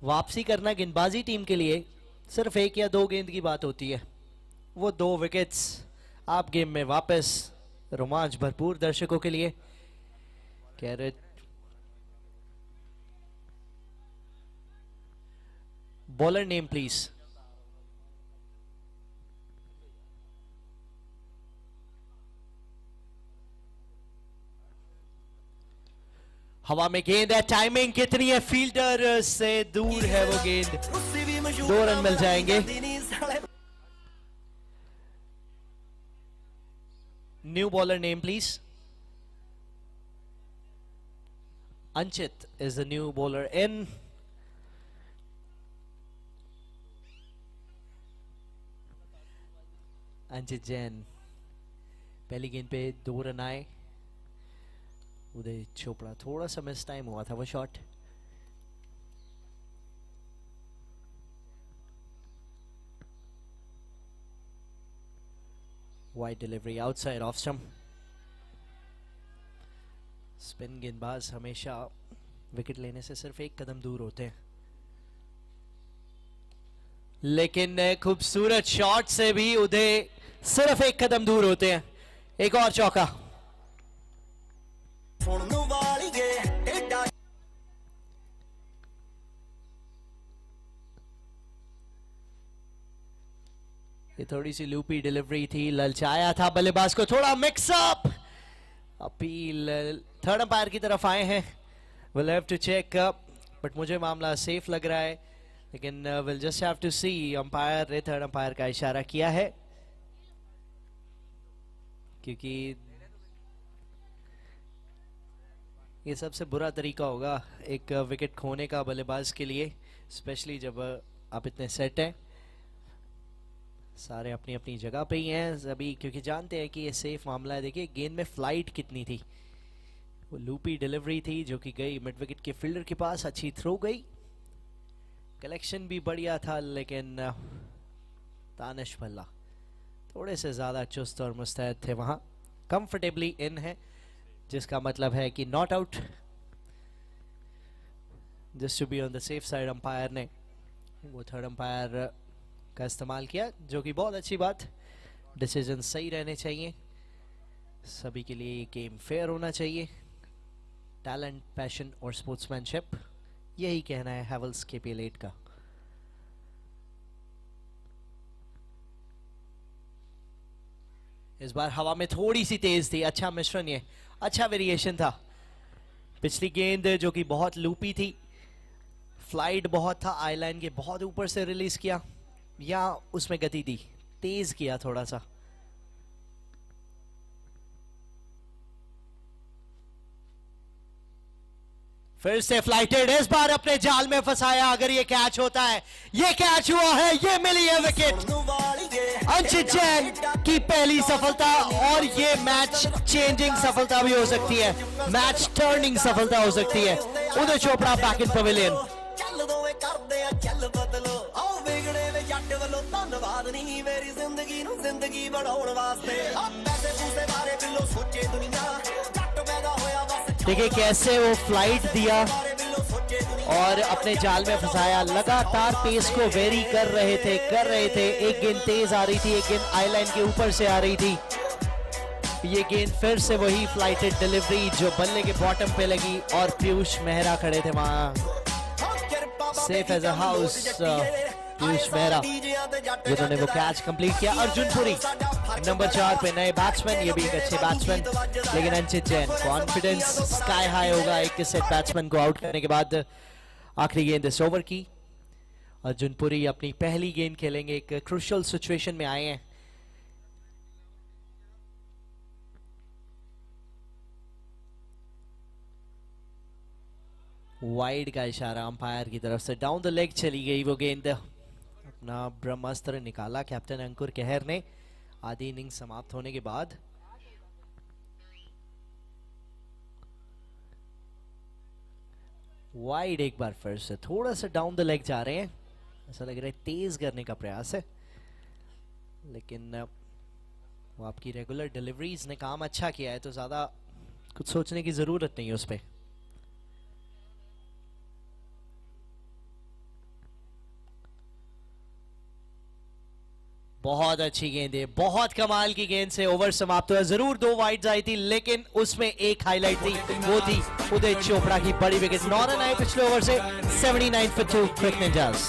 Speaker 7: वापसी करना गेंदबाजी टीम के लिए सिर्फ 1 या 2 गेंद की बात होती है। वो 2 विकेट्स आप गेम में वापस, रोमांच भरपूर दर्शकों के लिए। कैरेट बॉलर नेम प्लीज। हवा में गेंद है, टाइमिंग कितनी है, फील्डर से दूर है वो गेंद। 2 रन मिल जाएंगे। New bowler name please. Anchit is the new bowler इन। अंचित जैन, पहली गेंद पे 2 रन आए। उदय चोपड़ा थोड़ा सा मिस टाइम हुआ था वो shot. Wide delivery outside off stump. Spin गेंदबाज हमेशा विकेट लेने से सिर्फ 1 कदम दूर होते हैं, लेकिन खूबसूरत शॉट से भी उदय सिर्फ 1 कदम दूर होते हैं। एक और चौका। ये थोड़ी सी लूपी डिलीवरी थी, ललचाया था बल्लेबाज को, थोड़ा मिक्सअप। अपील थर्ड अंपायर की तरफ आए हैं। Will have to check, but मुझे मामला सेफ लग रहा है, लेकिन will just have to see. Umpire ने थर्ड अंपायर का इशारा किया है, क्योंकि ये सबसे बुरा तरीका होगा एक विकेट खोने का बल्लेबाज के लिए, स्पेशली जब आप इतने सेट हैं, सारे अपनी अपनी जगह पे ही हैं सभी, क्योंकि जानते हैं कि ये सेफ मामला है। देखिए गेंद में फ्लाइट कितनी थी, वो लूपी डिलीवरी थी जो कि गई मिड विकेट के फील्डर के पास, अच्छी थ्रो गई, कलेक्शन भी बढ़िया था, लेकिन तानिश भल्ला थोड़े से ज्यादा चुस्त और मुस्तैद थे वहां। कंफर्टेबली इन है, जिसका मतलब है कि not out. Just to be on the safe side umpire ने वो थर्ड अंपायर का इस्तेमाल किया, जो कि बहुत अच्छी बात। डिसीजन सही रहने चाहिए, सभी के लिए ये गेम फेयर होना चाहिए। टैलेंट, पैशन और स्पोर्ट्समैनशिप, यही कहना है हैवल्स KPL 8 का। इस बार हवा में थोड़ी सी तेज थी, अच्छा मिश्रण, ये अच्छा वेरिएशन था। पिछली गेंद जो कि बहुत लूपी थी, फ्लाइट बहुत था, आई लाइन के बहुत ऊपर से रिलीज किया, या उसमें गति दी, तेज किया थोड़ा सा। फिर से फ्लाइटेड, इस बार अपने जाल में फंसाया। अगर ये कैच होता है, ये कैच हुआ है, ये मिली है विकेट। अंचित जैन की पहली सफलता, और ये मैच चेंजिंग सफलता भी हो सकती है, मैच टर्निंग सफलता हो सकती है। Uday Chopra back in pavilion.
Speaker 5: ਚੱਲ ਬਦਲੋ ਆਓ ਵਿਗੜੇ ਵੇ ਜੱਟ ਵੱਲੋਂ ਧੰਨਵਾਦ ਨਹੀਂ ਮੇਰੀ ਜ਼ਿੰਦਗੀ ਨੂੰ ਜ਼ਿੰਦਗੀ ਜ਼ਿੰਦਗੀ ਬਣਾਉਣ ਵਾਸਤੇ ਪੈਸੇ ਪੂਸੇ ਬਾਰੇ ਬਿੱਲੋ ਸੋਚੇ ਦੁਨੀਆ ਜੱਟ ਪੈਦਾ ਹੋਇਆ ਬਸ
Speaker 7: देखिए कैसे वो फ्लाइट दिया और अपने जाल में फंसाया, लगातार पेस को वेरी कर रहे थे। एक गेंद तेज आ रही थी, एक गेंद आई लाइन के ऊपर से आ रही थी। ये गेंद फिर से वही फ्लाइटेड डिलीवरी जो बल्ले के बॉटम पे लगी और पीयूष मेहरा खड़े थे वहां safe as a house. Piyush Mehra जिन्होंने वो कैच कंप्लीट किया। अर्जुन पुरी नंबर 4 पे नए बैट्समैन, ये भी एक अच्छे बैट्समैन, लेकिन Anchit Jain confidence sky high होगा एक सेट बैट्समैन को आउट करने के बाद। आखिरी गेंद इस ओवर की। अर्जुन पुरी अपनी पहली गेंद खेलेंगे, एक क्रूशियल सिचुएशन में आए हैं। वाइड का इशारा अंपायर की तरफ से, डाउन द लेग चली गई वो गेंद। अपना ब्रह्मास्त्र निकाला कैप्टन अंकुर कहर ने आधी इनिंग समाप्त होने के बाद। वाइड एक बार फिर से थोड़ा सा डाउन द लेग जा रहे हैं, ऐसा लग रहा है तेज करने का प्रयास है, लेकिन वो आपकी रेगुलर डिलीवरीज ने काम अच्छा किया है तो ज्यादा कुछ सोचने की जरूरत नहीं है उस पर। बहुत अच्छी गेंद है, बहुत कमाल की गेंद से ओवर समाप्त हुआ। जरूर 2 वाइड्स आई थी लेकिन उसमें एक हाईलाइट थी, वो थी उदय चोपड़ा की बड़ी विकेट। 9 रन आए पिछले ओवर से, 79 for 2 quick ninjas.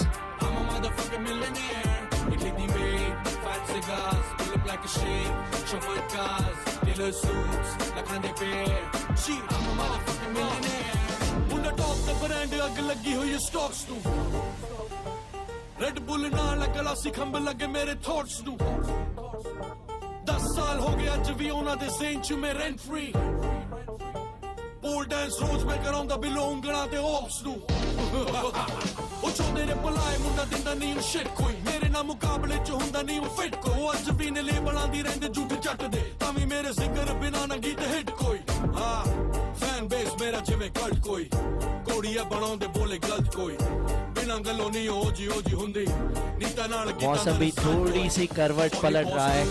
Speaker 14: Red bull नाल गला सिखंब लगे मेरे थॉट्स नू 10 साल हो गए अज भी उन्हां दे ज़हन च मैं रेंट फ्री पोल डांस रोज मैं करांदा बिलो उंगलां ते ऑप्स नू ओ चोंदे ने बुलाए मुंडा दिंदा नहीं शिट कोई मेरे ना मुकाबले च हुंदा नहीं फिट को अज भी ने लेबलां दी रहिंदे झूठ जट दे तावी मेरे सिंगर बिना ना गीत हिट कोई हां फैन बेस मेरा जिवें कल्ट कोई कोड़िया बनाउंदे बोले गलत कोई
Speaker 7: मौसम भी थोड़ी सी करवट पलट रहा है,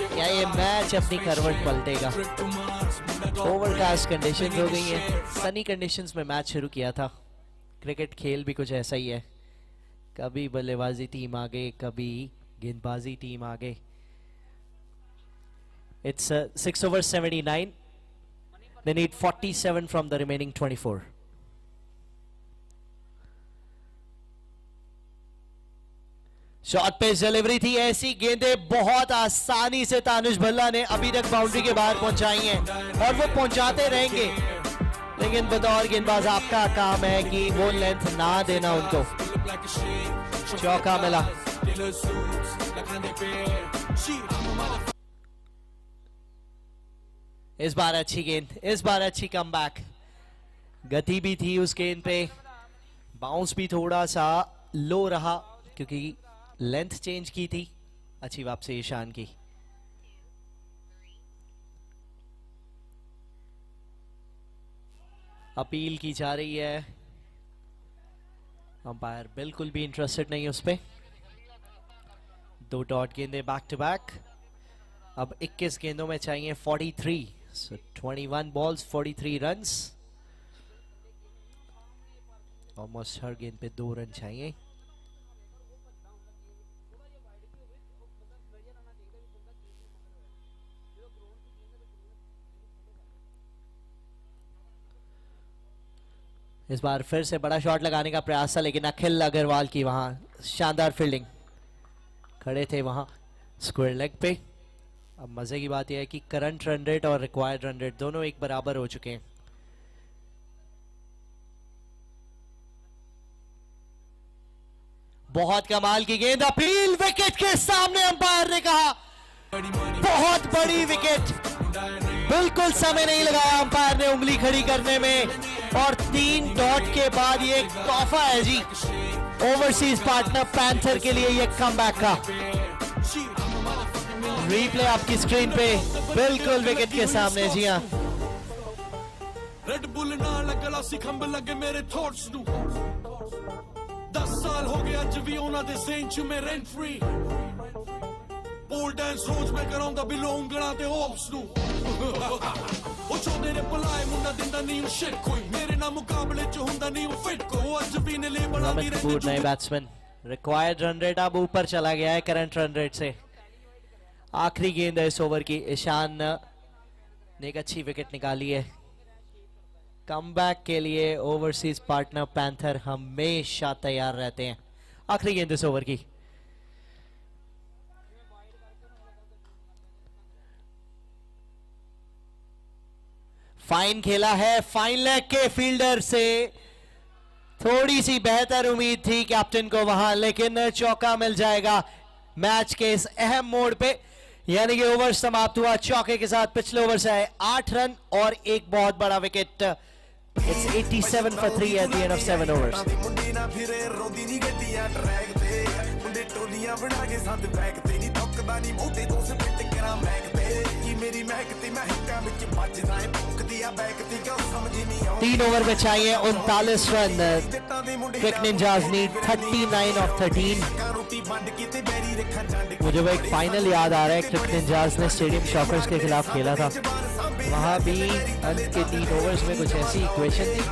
Speaker 7: क्या ये मैच अपनी करवट पलटेगा? ओवरकास्ट कंडीशंस हो गई हैं, सनी कंडीशंस में मैच शुरू किया था। क्रिकेट खेल भी कुछ ऐसा ही है, कभी बल्लेबाजी टीम आगे, कभी गेंदबाजी टीम आगे। It's 6 over 79. They need 47 from the remaining 24. Shot पे डिलीवरी थी, ऐसी गेंदें बहुत आसानी से तानुज भल्ला ने अभी तक बाउंड्री के बाहर पहुंचाई हैं और वो पहुंचाते रहेंगे, लेकिन बतौर गेंदबाज आपका काम है कि वो लेंथ ना देना उनको। चौका मिला। इस बार अच्छी गेंद, इस बार अच्छी कमबैक, गति भी थी उस गेंद पे, बाउंस भी थोड़ा सा लो रहा क्योंकि लेंथ चेंज की थी। अच्छी वापसी ईशान की। अपील की जा रही है, अंपायर बिल्कुल भी इंटरेस्टेड नहीं उस पे। 2 डॉट गेंदे बैक टू बैक। अब 21 गेंदों में चाहिए 43, so 21 balls 43 runs। ऑलमोस्ट हर गेंद पे 2 रन चाहिए। इस बार फिर से बड़ा शॉट लगाने का प्रयास था, लेकिन अखिल अग्रवाल की वहां शानदार फील्डिंग, खड़े थे वहां स्क्वायर लेग पे। अब मजे की बात यह है कि करंट रन रेट और रिक्वायर्ड रन रेट दोनों एक बराबर हो चुके हैं। बहुत कमाल की गेंद, अपील विकेट के सामने, अंपायर ने कहा बहुत बड़ी विकेट। बिल्कुल समय नहीं लगाया अंपायर ने उंगली खड़ी करने में, और 3 डॉट के बाद ये तोहफा है जी ओवरसीज पार्टनर पैंथर के लिए ये कमबैक का। रीप्ले आपकी स्क्रीन पे, बिल्कुल विकेट के सामने। जी हाँ,
Speaker 14: रेड बुल नाल गला सिखंब लगे मेरे थॉट्स नू 10 साल हो गए अज भी उन्हां दे ज़हन च मैं रेंट फ्री पोल डांस रोज मैं करांदा बिलो ਉਂਗਲਾਂ ਤੇ ਹੋਪਸ ਨੂੰ ਉਹ ਚੋਦੇ ਨੇ ਭਲਾਏ ਮੁੰਡਾ ਦਿੰਦਾ ਨਹੀਂ ਉਹ ਸ਼ਿਟ ਕੋਈ ਮੇਰੇ ਨਾਲ ਮੁਕਾਬਲੇ ਚ ਹੁੰਦਾ ਨਹੀਂ ਉਹ ਫਿਟ ਕੋ ਅੱਜ ਵੀ ਨੇ ਲੇਬਲਾਂ ਦੀ
Speaker 7: रमित कपूर नए बैट्समैन रिक्वायर्ड रन रेट अब ऊपर चला गया है करंट रन रेट से आखिरी गेंद है इस ओवर की ईशान ने एक अच्छी विकेट निकाली है कमबैक के लिए ओवरसीज पार्टनर पैंथर हमेशा तैयार रहते हैं आखिरी गेंद इस ओवर की फाइन खेला है फाइन लेग के फील्डर से थोड़ी सी बेहतर उम्मीद थी कैप्टन को वहां लेकिन चौका मिल जाएगा मैच के इस अहम मोड़ पे यानी कि ओवर समाप्त हुआ चौके के साथ पिछले ओवर से आए 8 रन और एक बहुत बड़ा wicket It's 87 for 3 at the end of 7 overs. तीन ओवर में चाहिए 39 run Cric Ninjas need 39 of 13. मुझे वो एक फाइनल याद आ रहा है क्रिक निंजास ने स्टेडियम शॉकर्स के खिलाफ खेला था वहां भी अंत के 3 ओवर्स में कुछ ऐसी इक्वेशन थी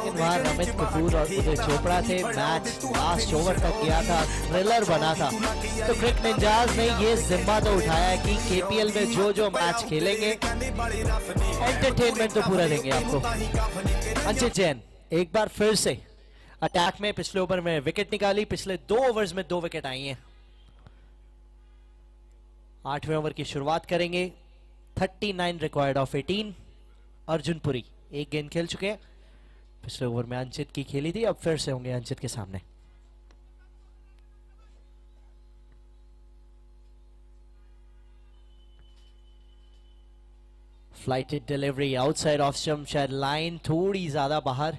Speaker 7: लेकिन वहां रमित कपूर और उदय चोपड़ा थे मैच लास्ट ओवर तक गया था थ्रिलर बना था तो क्रिक निंजास ने ये जिम्मा तो उठाया है कि केपीएल में जो मैच खेलेंगे एंटरटेनमेंट तो पूरा देंगे आपको. अंचित जैन एक बार फिर से अटैक में पिछले ओवर में विकेट निकाली पिछले 2 ओवर्स में 2 विकेट आई हैं. 8वें ओवर की शुरुआत करेंगे 39 रिक्वायर्ड ऑफ 18. अर्जुन पुरी एक गेंद खेल चुके हैं पिछले ओवर में अंचित की खेली थी अब फिर से होंगे अंचित के सामने. Flighted delivery outside off stump शायद लाइन थोड़ी ज्यादा बाहर.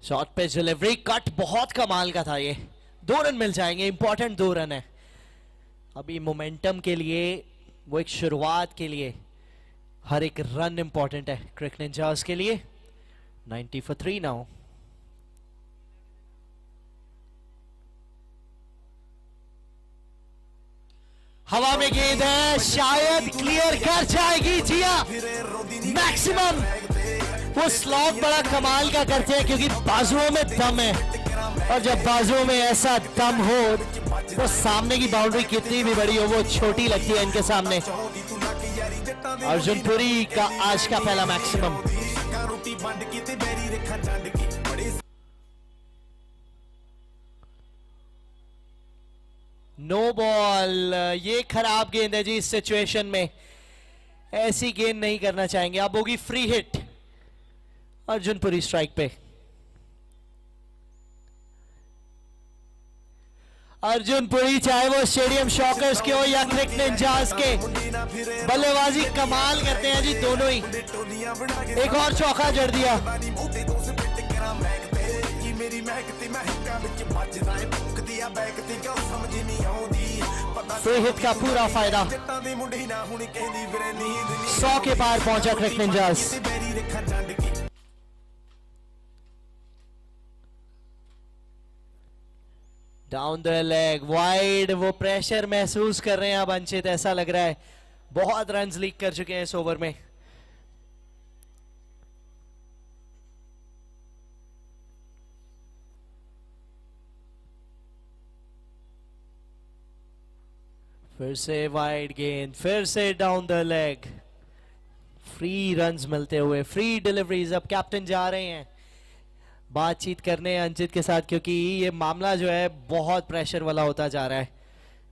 Speaker 7: शॉर्ट पिच डिलीवरी कट बहुत कमाल का था ये 2 रन मिल जाएंगे इंपॉर्टेंट 2 रन है अभी मोमेंटम के लिए वो एक शुरुआत के लिए हर एक रन इंपॉर्टेंट है क्रिक निंजास के लिए. 90 for 3 नाउ. हवा में गेंद है शायद क्लियर कर जाएगी. जिया मैक्सिमम वो स्लॉट बड़ा कमाल का करते हैं क्योंकि बाजुओं में दम है और जब बाजुओं में ऐसा दम हो तो सामने की बाउंड्री कितनी भी बड़ी हो वो छोटी लगती है इनके सामने. अर्जुन पुरी का आज का पहला मैक्सिमम. नो बॉल ये खराब गेंद है जी इस सिचुएशन में ऐसी गेंद नहीं करना चाहेंगे. अब होगी free hit Arjun Puri strike पे. अर्जुन पुरी चाहे वो स्टेडियम शॉकर्स के हो या क्रिक निंजास के बल्लेबाजी कमाल करते हैं जी दोनों ही. एक और चौका जड़ दिया. फ्री हिट का पूरा फायदा 100 के पार पहुंचा Crick Ninjas. Down the leg wide वो प्रेशर महसूस कर रहे हैं अब अंचित ऐसा लग रहा है बहुत रन्स लीक कर चुके हैं इस ओवर में. फिर से वाइड गेंद फिर से down the leg free runs मिलते हुए फ्री डिलीवरीज. अब कैप्टन जा रहे हैं बातचीत करने अंचित के साथ क्योंकि ये मामला जो है बहुत प्रेशर वाला होता जा रहा है.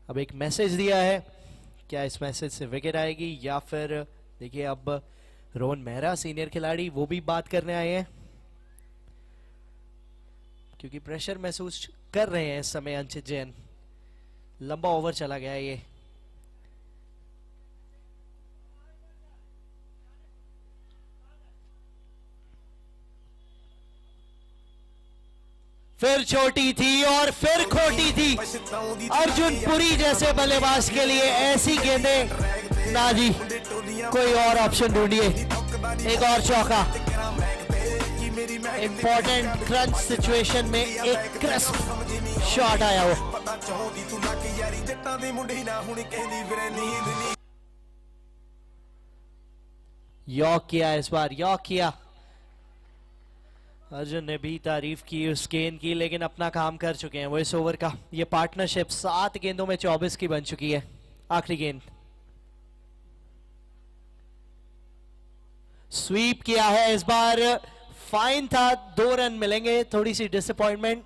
Speaker 7: अब एक मैसेज दिया है क्या इस मैसेज से विकेट आएगी या फिर देखिए अब रोहन मेहरा सीनियर खिलाड़ी वो भी बात करने आए हैं क्योंकि प्रेशर महसूस कर रहे हैं इस समय अंचित जैन. लंबा ओवर चला गया है ये. फिर छोटी थी और फिर खोटी थी. अर्जुन पुरी जैसे बल्लेबाज के लिए ऐसी गेंदें ना जी, कोई और ऑप्शन ढूंढिए। एक और चौका। इंपॉर्टेंट क्रंच सिचुएशन में एक क्रिस्प शॉट आया वो। यॉक किया इस बार, यॉक किया। अर्जुन ने भी तारीफ की उस गेंद की, लेकिन अपना काम कर चुके हैं वो इस ओवर का। ये पार्टनरशिप 7 गेंदों में 24 की बन चुकी है। आखिरी गेंद स्वीप किया है इस बार। फाइन था, 2 रन मिलेंगे। थोड़ी सी डिसअपॉइंटमेंट,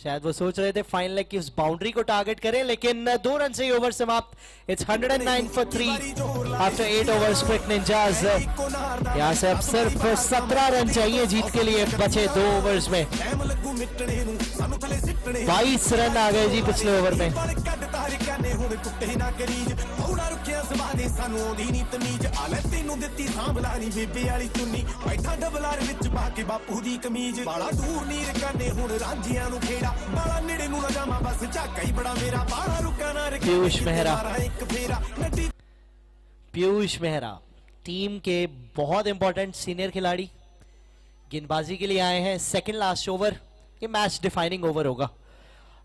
Speaker 7: शायद वो सोच रहे थे फाइन लेग की उस बाउंड्री को टारगेट करें, लेकिन 2 रन से ही ओवर समाप्त। It's 109 for 3 after 8 overs। Quick ninjas यहां से अब सिर्फ 17 रन चाहिए जीत के लिए, बचे 2 ओवर्स में। 22 रन आ गए जी पिछले ओवर में। पीयूष मेहरा, पीयूष मेहरा टीम के बहुत इंपॉर्टेंट सीनियर खिलाड़ी, गेंदबाजी के लिए आए हैं। सेकंड लास्ट ओवर, ये मैच डिफाइनिंग ओवर होगा।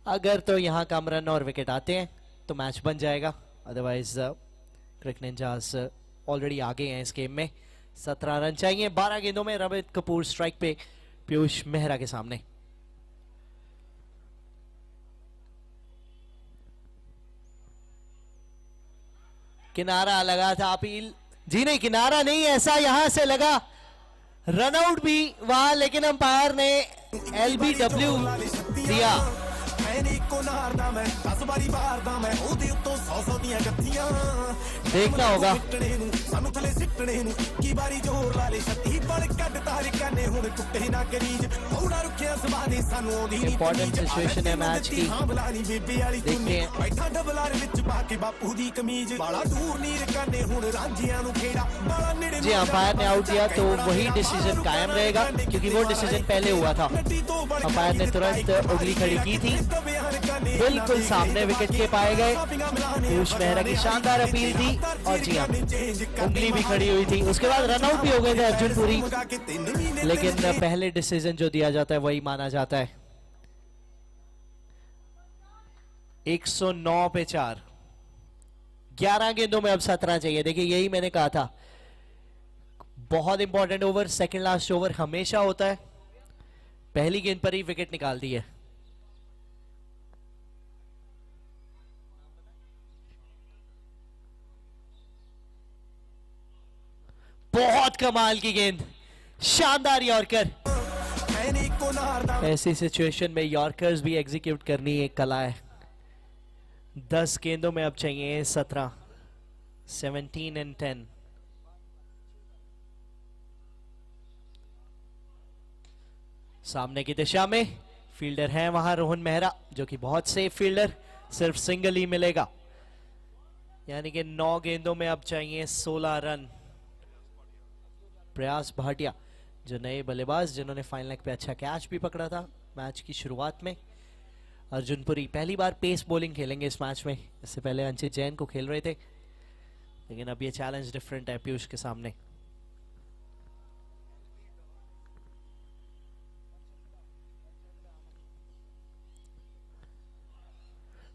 Speaker 7: अगर तो यहां कम रन और विकेट आते हैं तो मैच बन जाएगा, अदरवाइज क्रिक निंजास ऑलरेडी आगे हैं इस गेम में। 17 रन चाहिए 12 गेंदों में। रविंद्र कपूर स्ट्राइक पे पीयूष मेहरा के सामने। किनारा लगा था, अपील जी नहीं, किनारा नहीं, ऐसा यहां से लगा। रनआउट भी वहां, लेकिन अंपायर ने LBW दिया। देखना होगा। इंपॉर्टेंट सिचुएशन है मैच की, देखते हैं। जी अंपायर ने आउट दिया तो वही डिसीजन कायम रहेगा, क्योंकि वो डिसीजन पहले हुआ था। अंपायर ने तुरंत उंगली खड़ी की थी, बिल्कुल सामने विकेट के पाए गए। पीयूष मेहरा की शानदार अपील थी और जी हाँ, उंगली भी खड़ी हुई थी। उसके बाद रनआउट भी हो गए थे अर्जुन पुरी, लेकिन पहले डिसीजन जो दिया जाता है वही माना जाता है। 109 पे 4, 11 गेंदों में अब 17 चाहिए। देखिए यही मैंने कहा था, बहुत important over, second last over हमेशा होता है। पहली गेंद पर ही विकेट निकाल दी है। बहुत कमाल की गेंद, शानदार यॉर्कर। ऐसी सिचुएशन में यॉर्कर्स भी एग्जीक्यूट करनी एक कला है। 10 गेंदों में अब चाहिए 17, 17 and 10। सामने की दिशा में फील्डर है वहां रोहन मेहरा, जो कि बहुत सेफ फील्डर, सिर्फ सिंगल ही मिलेगा। यानी कि 9 गेंदों में अब चाहिए 16 रन। प्रयास भाटिया, जो नए बल्लेबाज, जिन्होंने फाइनल लेग पे अच्छा कैच भी पकड़ा था मैच की शुरुआत में। अर्जुन पुरी पहली बार पेस बॉलिंग खेलेंगे इस मैच में, इससे पहले अंचित जैन को खेल रहे थे, लेकिन अब ये चैलेंज डिफरेंट है पीयूष के सामने।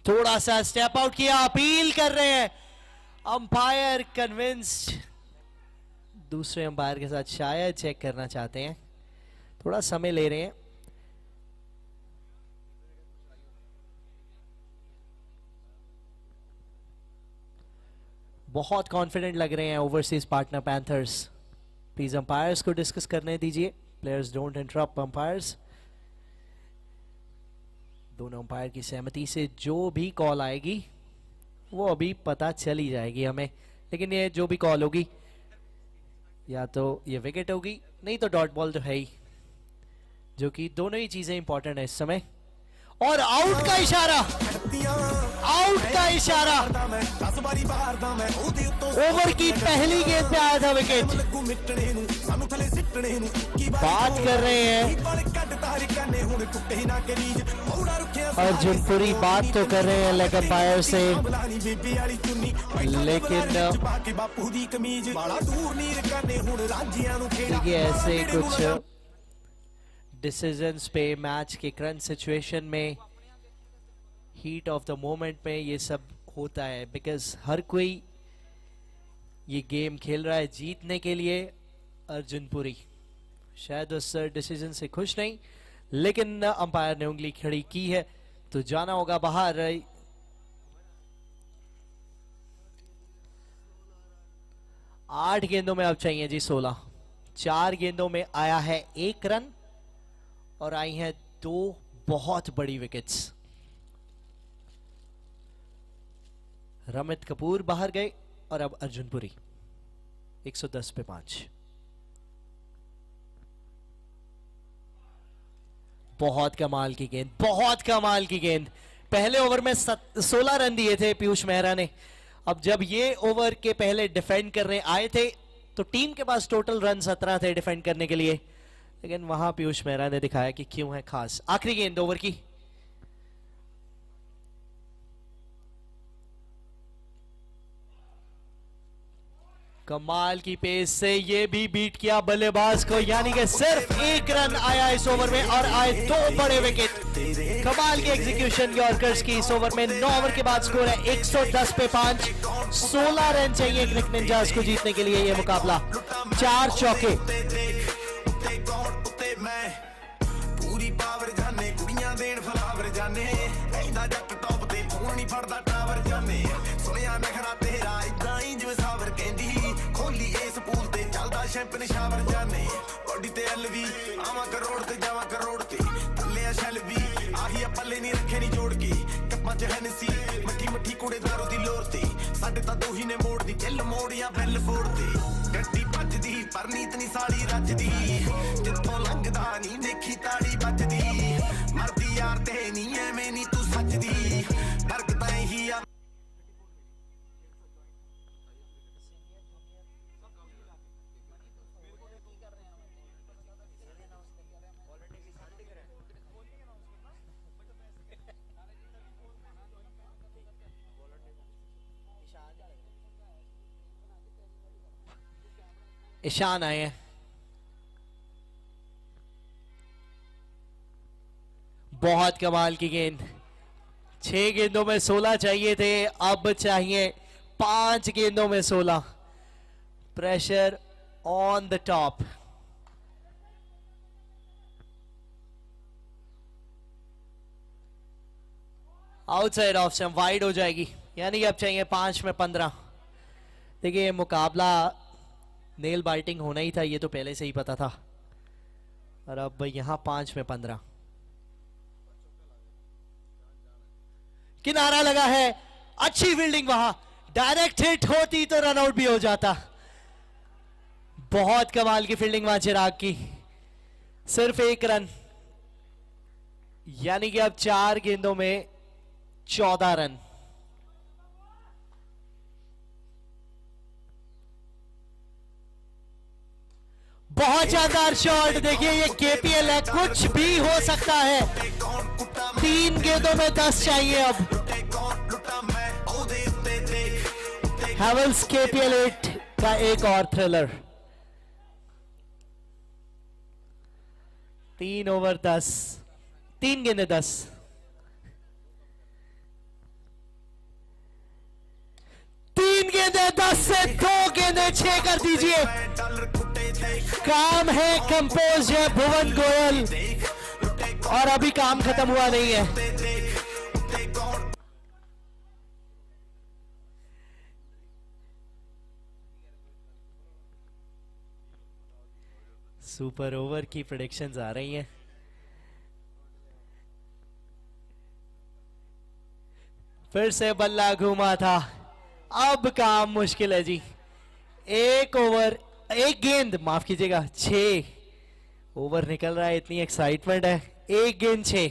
Speaker 7: थोड़ा सा स्टेप आउट किया, अपील कर रहे हैं अंपायर, कन्विंस्ड। दूसरे अंपायर के साथ शायद चेक करना चाहते हैं, थोड़ा समय ले रहे हैं। बहुत कॉन्फिडेंट लग रहे हैं overseas Partner panthers. Please umpires को डिस्कस करने दीजिए, प्लेयर्स डोंट इंटरप्ट अंपायर्स। दोनों अंपायर की सहमति से जो भी कॉल आएगी वो अभी पता चली जाएगी हमें, लेकिन ये जो भी कॉल होगी या तो ये विकेट होगी, नहीं तो डॉट बॉल तो है ही, जो कि दोनों ही चीजें इंपॉर्टेंट है इस समय। और आउट का इशारा, आउट का इशारा। ओवर की पहली गेंद पे आया था विकेट। बात कर रहे हैं अर्जुनपुरी बात तो कर रहे हैं लेग अंपायर से, लेकिन देखिए ऐसे कुछ डिसीजंस पे मैच के करंट सिचुएशन में, हीट ऑफ द मोमेंट में ये सब होता है, बिकॉज हर कोई ये गेम खेल रहा है जीतने के लिए। अर्जुनपुरी शायद उस डिसीजन से खुश नहीं, लेकिन अंपायर ने उंगली खड़ी की है तो जाना होगा बाहर। 8 गेंदों में अब चाहिए जी 16। 4 गेंदों में आया है 1 रन और आई हैं 2 बहुत बड़ी विकेट्स। रमित कपूर बाहर गए और अब अर्जुनपुरी 110 पे 5। बहुत कमाल की गेंद, बहुत कमाल की गेंद। पहले ओवर में 16 रन दिए थे पीयूष मेहरा ने। अब जब ये ओवर के पहले डिफेंड करने आए थे तो टीम के पास टोटल रन 17 थे डिफेंड करने के लिए, लेकिन वहां पीयूष मेहरा ने दिखाया कि क्यों है खास। आखिरी गेंद ओवर की, कमाल की पेस से ये भी बीट किया बल्लेबाज को, यानी कि सिर्फ 1 रन आया इस ओवर में और आए 2 बड़े विकेट। कमाल की एग्जीक्यूशन यॉर्कर्स की इस ओवर में। 9 ओवर के बाद स्कोर है 110 पे 5। 16 रन चाहिए क्रिक निंजास को जीतने के लिए ये मुकाबला। 4 चौके।
Speaker 1: पूरी पावर जाने कुड़ियां देन फलावर जाने ऐदा जट टॉप ते फोन नहीं फड़दा टावर जाने सुनिया नखरा तेरा इदां ही जिवें सावर कहंदी खोली इस पूल ते चलदा शैंपन शावर जाने बॉडी ते एलवी आवा करोड़ ते जावा करोड़ ते थल्ले आ शैलवी आही पल्ले नहीं रखे नहीं जोड़ के कप्पां च हैनसी मट्ठी मट्ठी कुड़े दारू दी लोर ते साडे तां दोही ने मोड़ दी चिल मोड़िया बैल फोड़ ते गड्डी भजदी पर नीत नहीं साली रजदी जिੱਥੋਂ ਲੰਘਦਾ ਨਹੀਂ ਦੇਖੀ ਤਾੜੀ ਵੱਜਦੀ ਮਰਦੀ ਯਾਰ ਤੇ ਨਹੀਂ ਐਵੇਂ ਨਹੀਂ ਤੂੰ ਸੱਜਦੀ ਫਰਕ ਤਾਂ ਇਹੀ ਆ।
Speaker 7: ईशान आए हैं। बहुत कमाल की गेंद। 6 गेंदों में 16 चाहिए थे, अब चाहिए 5 गेंदों में 16। Pressure on the top. Outside off stump wide हो जाएगी, यानी कि अब चाहिए 5 में 15। देखिए ये मुकाबला नेल बाइटिंग होना ही था, ये तो पहले से ही पता था। और अब यहां 5 में 15। किनारा लगा है, अच्छी फील्डिंग वहां, डायरेक्ट हिट होती तो रन आउट भी हो जाता। बहुत कमाल की फील्डिंग वहां चिराग की। सिर्फ 1 रन, यानी कि अब 4 गेंदों में 14 रन। बहुत शानदार शॉट। देखिए ये केपीएल है, कुछ भी हो सकता है। 3 गेंदों में 10 चाहिए अब। हैवेल्स केपीएल 8 का एक और थ्रिलर। 3 ओवर 10, 3 गेंदें 10। तीन गेंदें 10 से 2 गेंदें 6 कर दीजिए। काम है, कंपोज है भुवन गोयल, और अभी काम खत्म हुआ नहीं है। सुपर ओवर की प्रेडिक्शंस आ रही हैं। फिर से बल्ला घूमा था, अब काम मुश्किल है जी। 1 ओवर 1 गेंद, माफ कीजिएगा 6 ओवर निकल रहा है, इतनी एक्साइटमेंट है। 1 गेंद 6।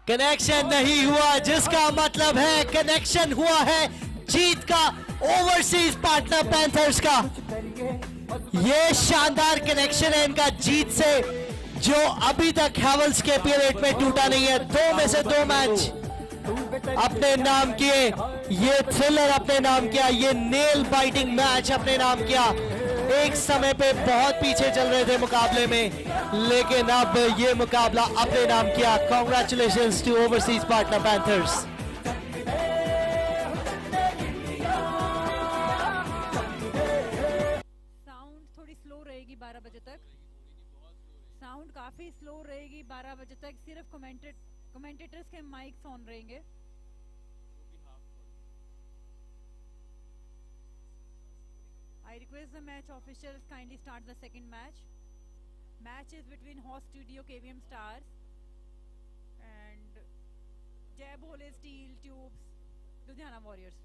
Speaker 7: कनेक्शन नहीं हुआ, जिसका मतलब है कनेक्शन हुआ है जीत का ओवरसीज पार्टनर पैंथर्स का। ये शानदार कनेक्शन है इनका जीत से, जो अभी तक हैवल्स के KPL 8 में टूटा नहीं है। 2 में से 2 मैच अपने नाम किए, ये थ्रिलर अपने नाम किया, ये नेल बाइटिंग मैच अपने नाम किया। एक समय पे बहुत पीछे चल रहे थे मुकाबले में, लेकिन अब ये मुकाबला अपने नाम किया। Congratulations to Overseas Partner Panthers.
Speaker 3: Sound थोड़ी स्लो रहेगी 12 बजे तक, साउंड काफी स्लो रहेगी 12 बजे तक। सिर्फ कमेंटेटर्स के माइक्स ऑन रहेंगे। I request the match officials kindly start the second match. Match is between Horse Studio KVM Stars and Jeb Hole Steel Tubes Ludhiana Warriors.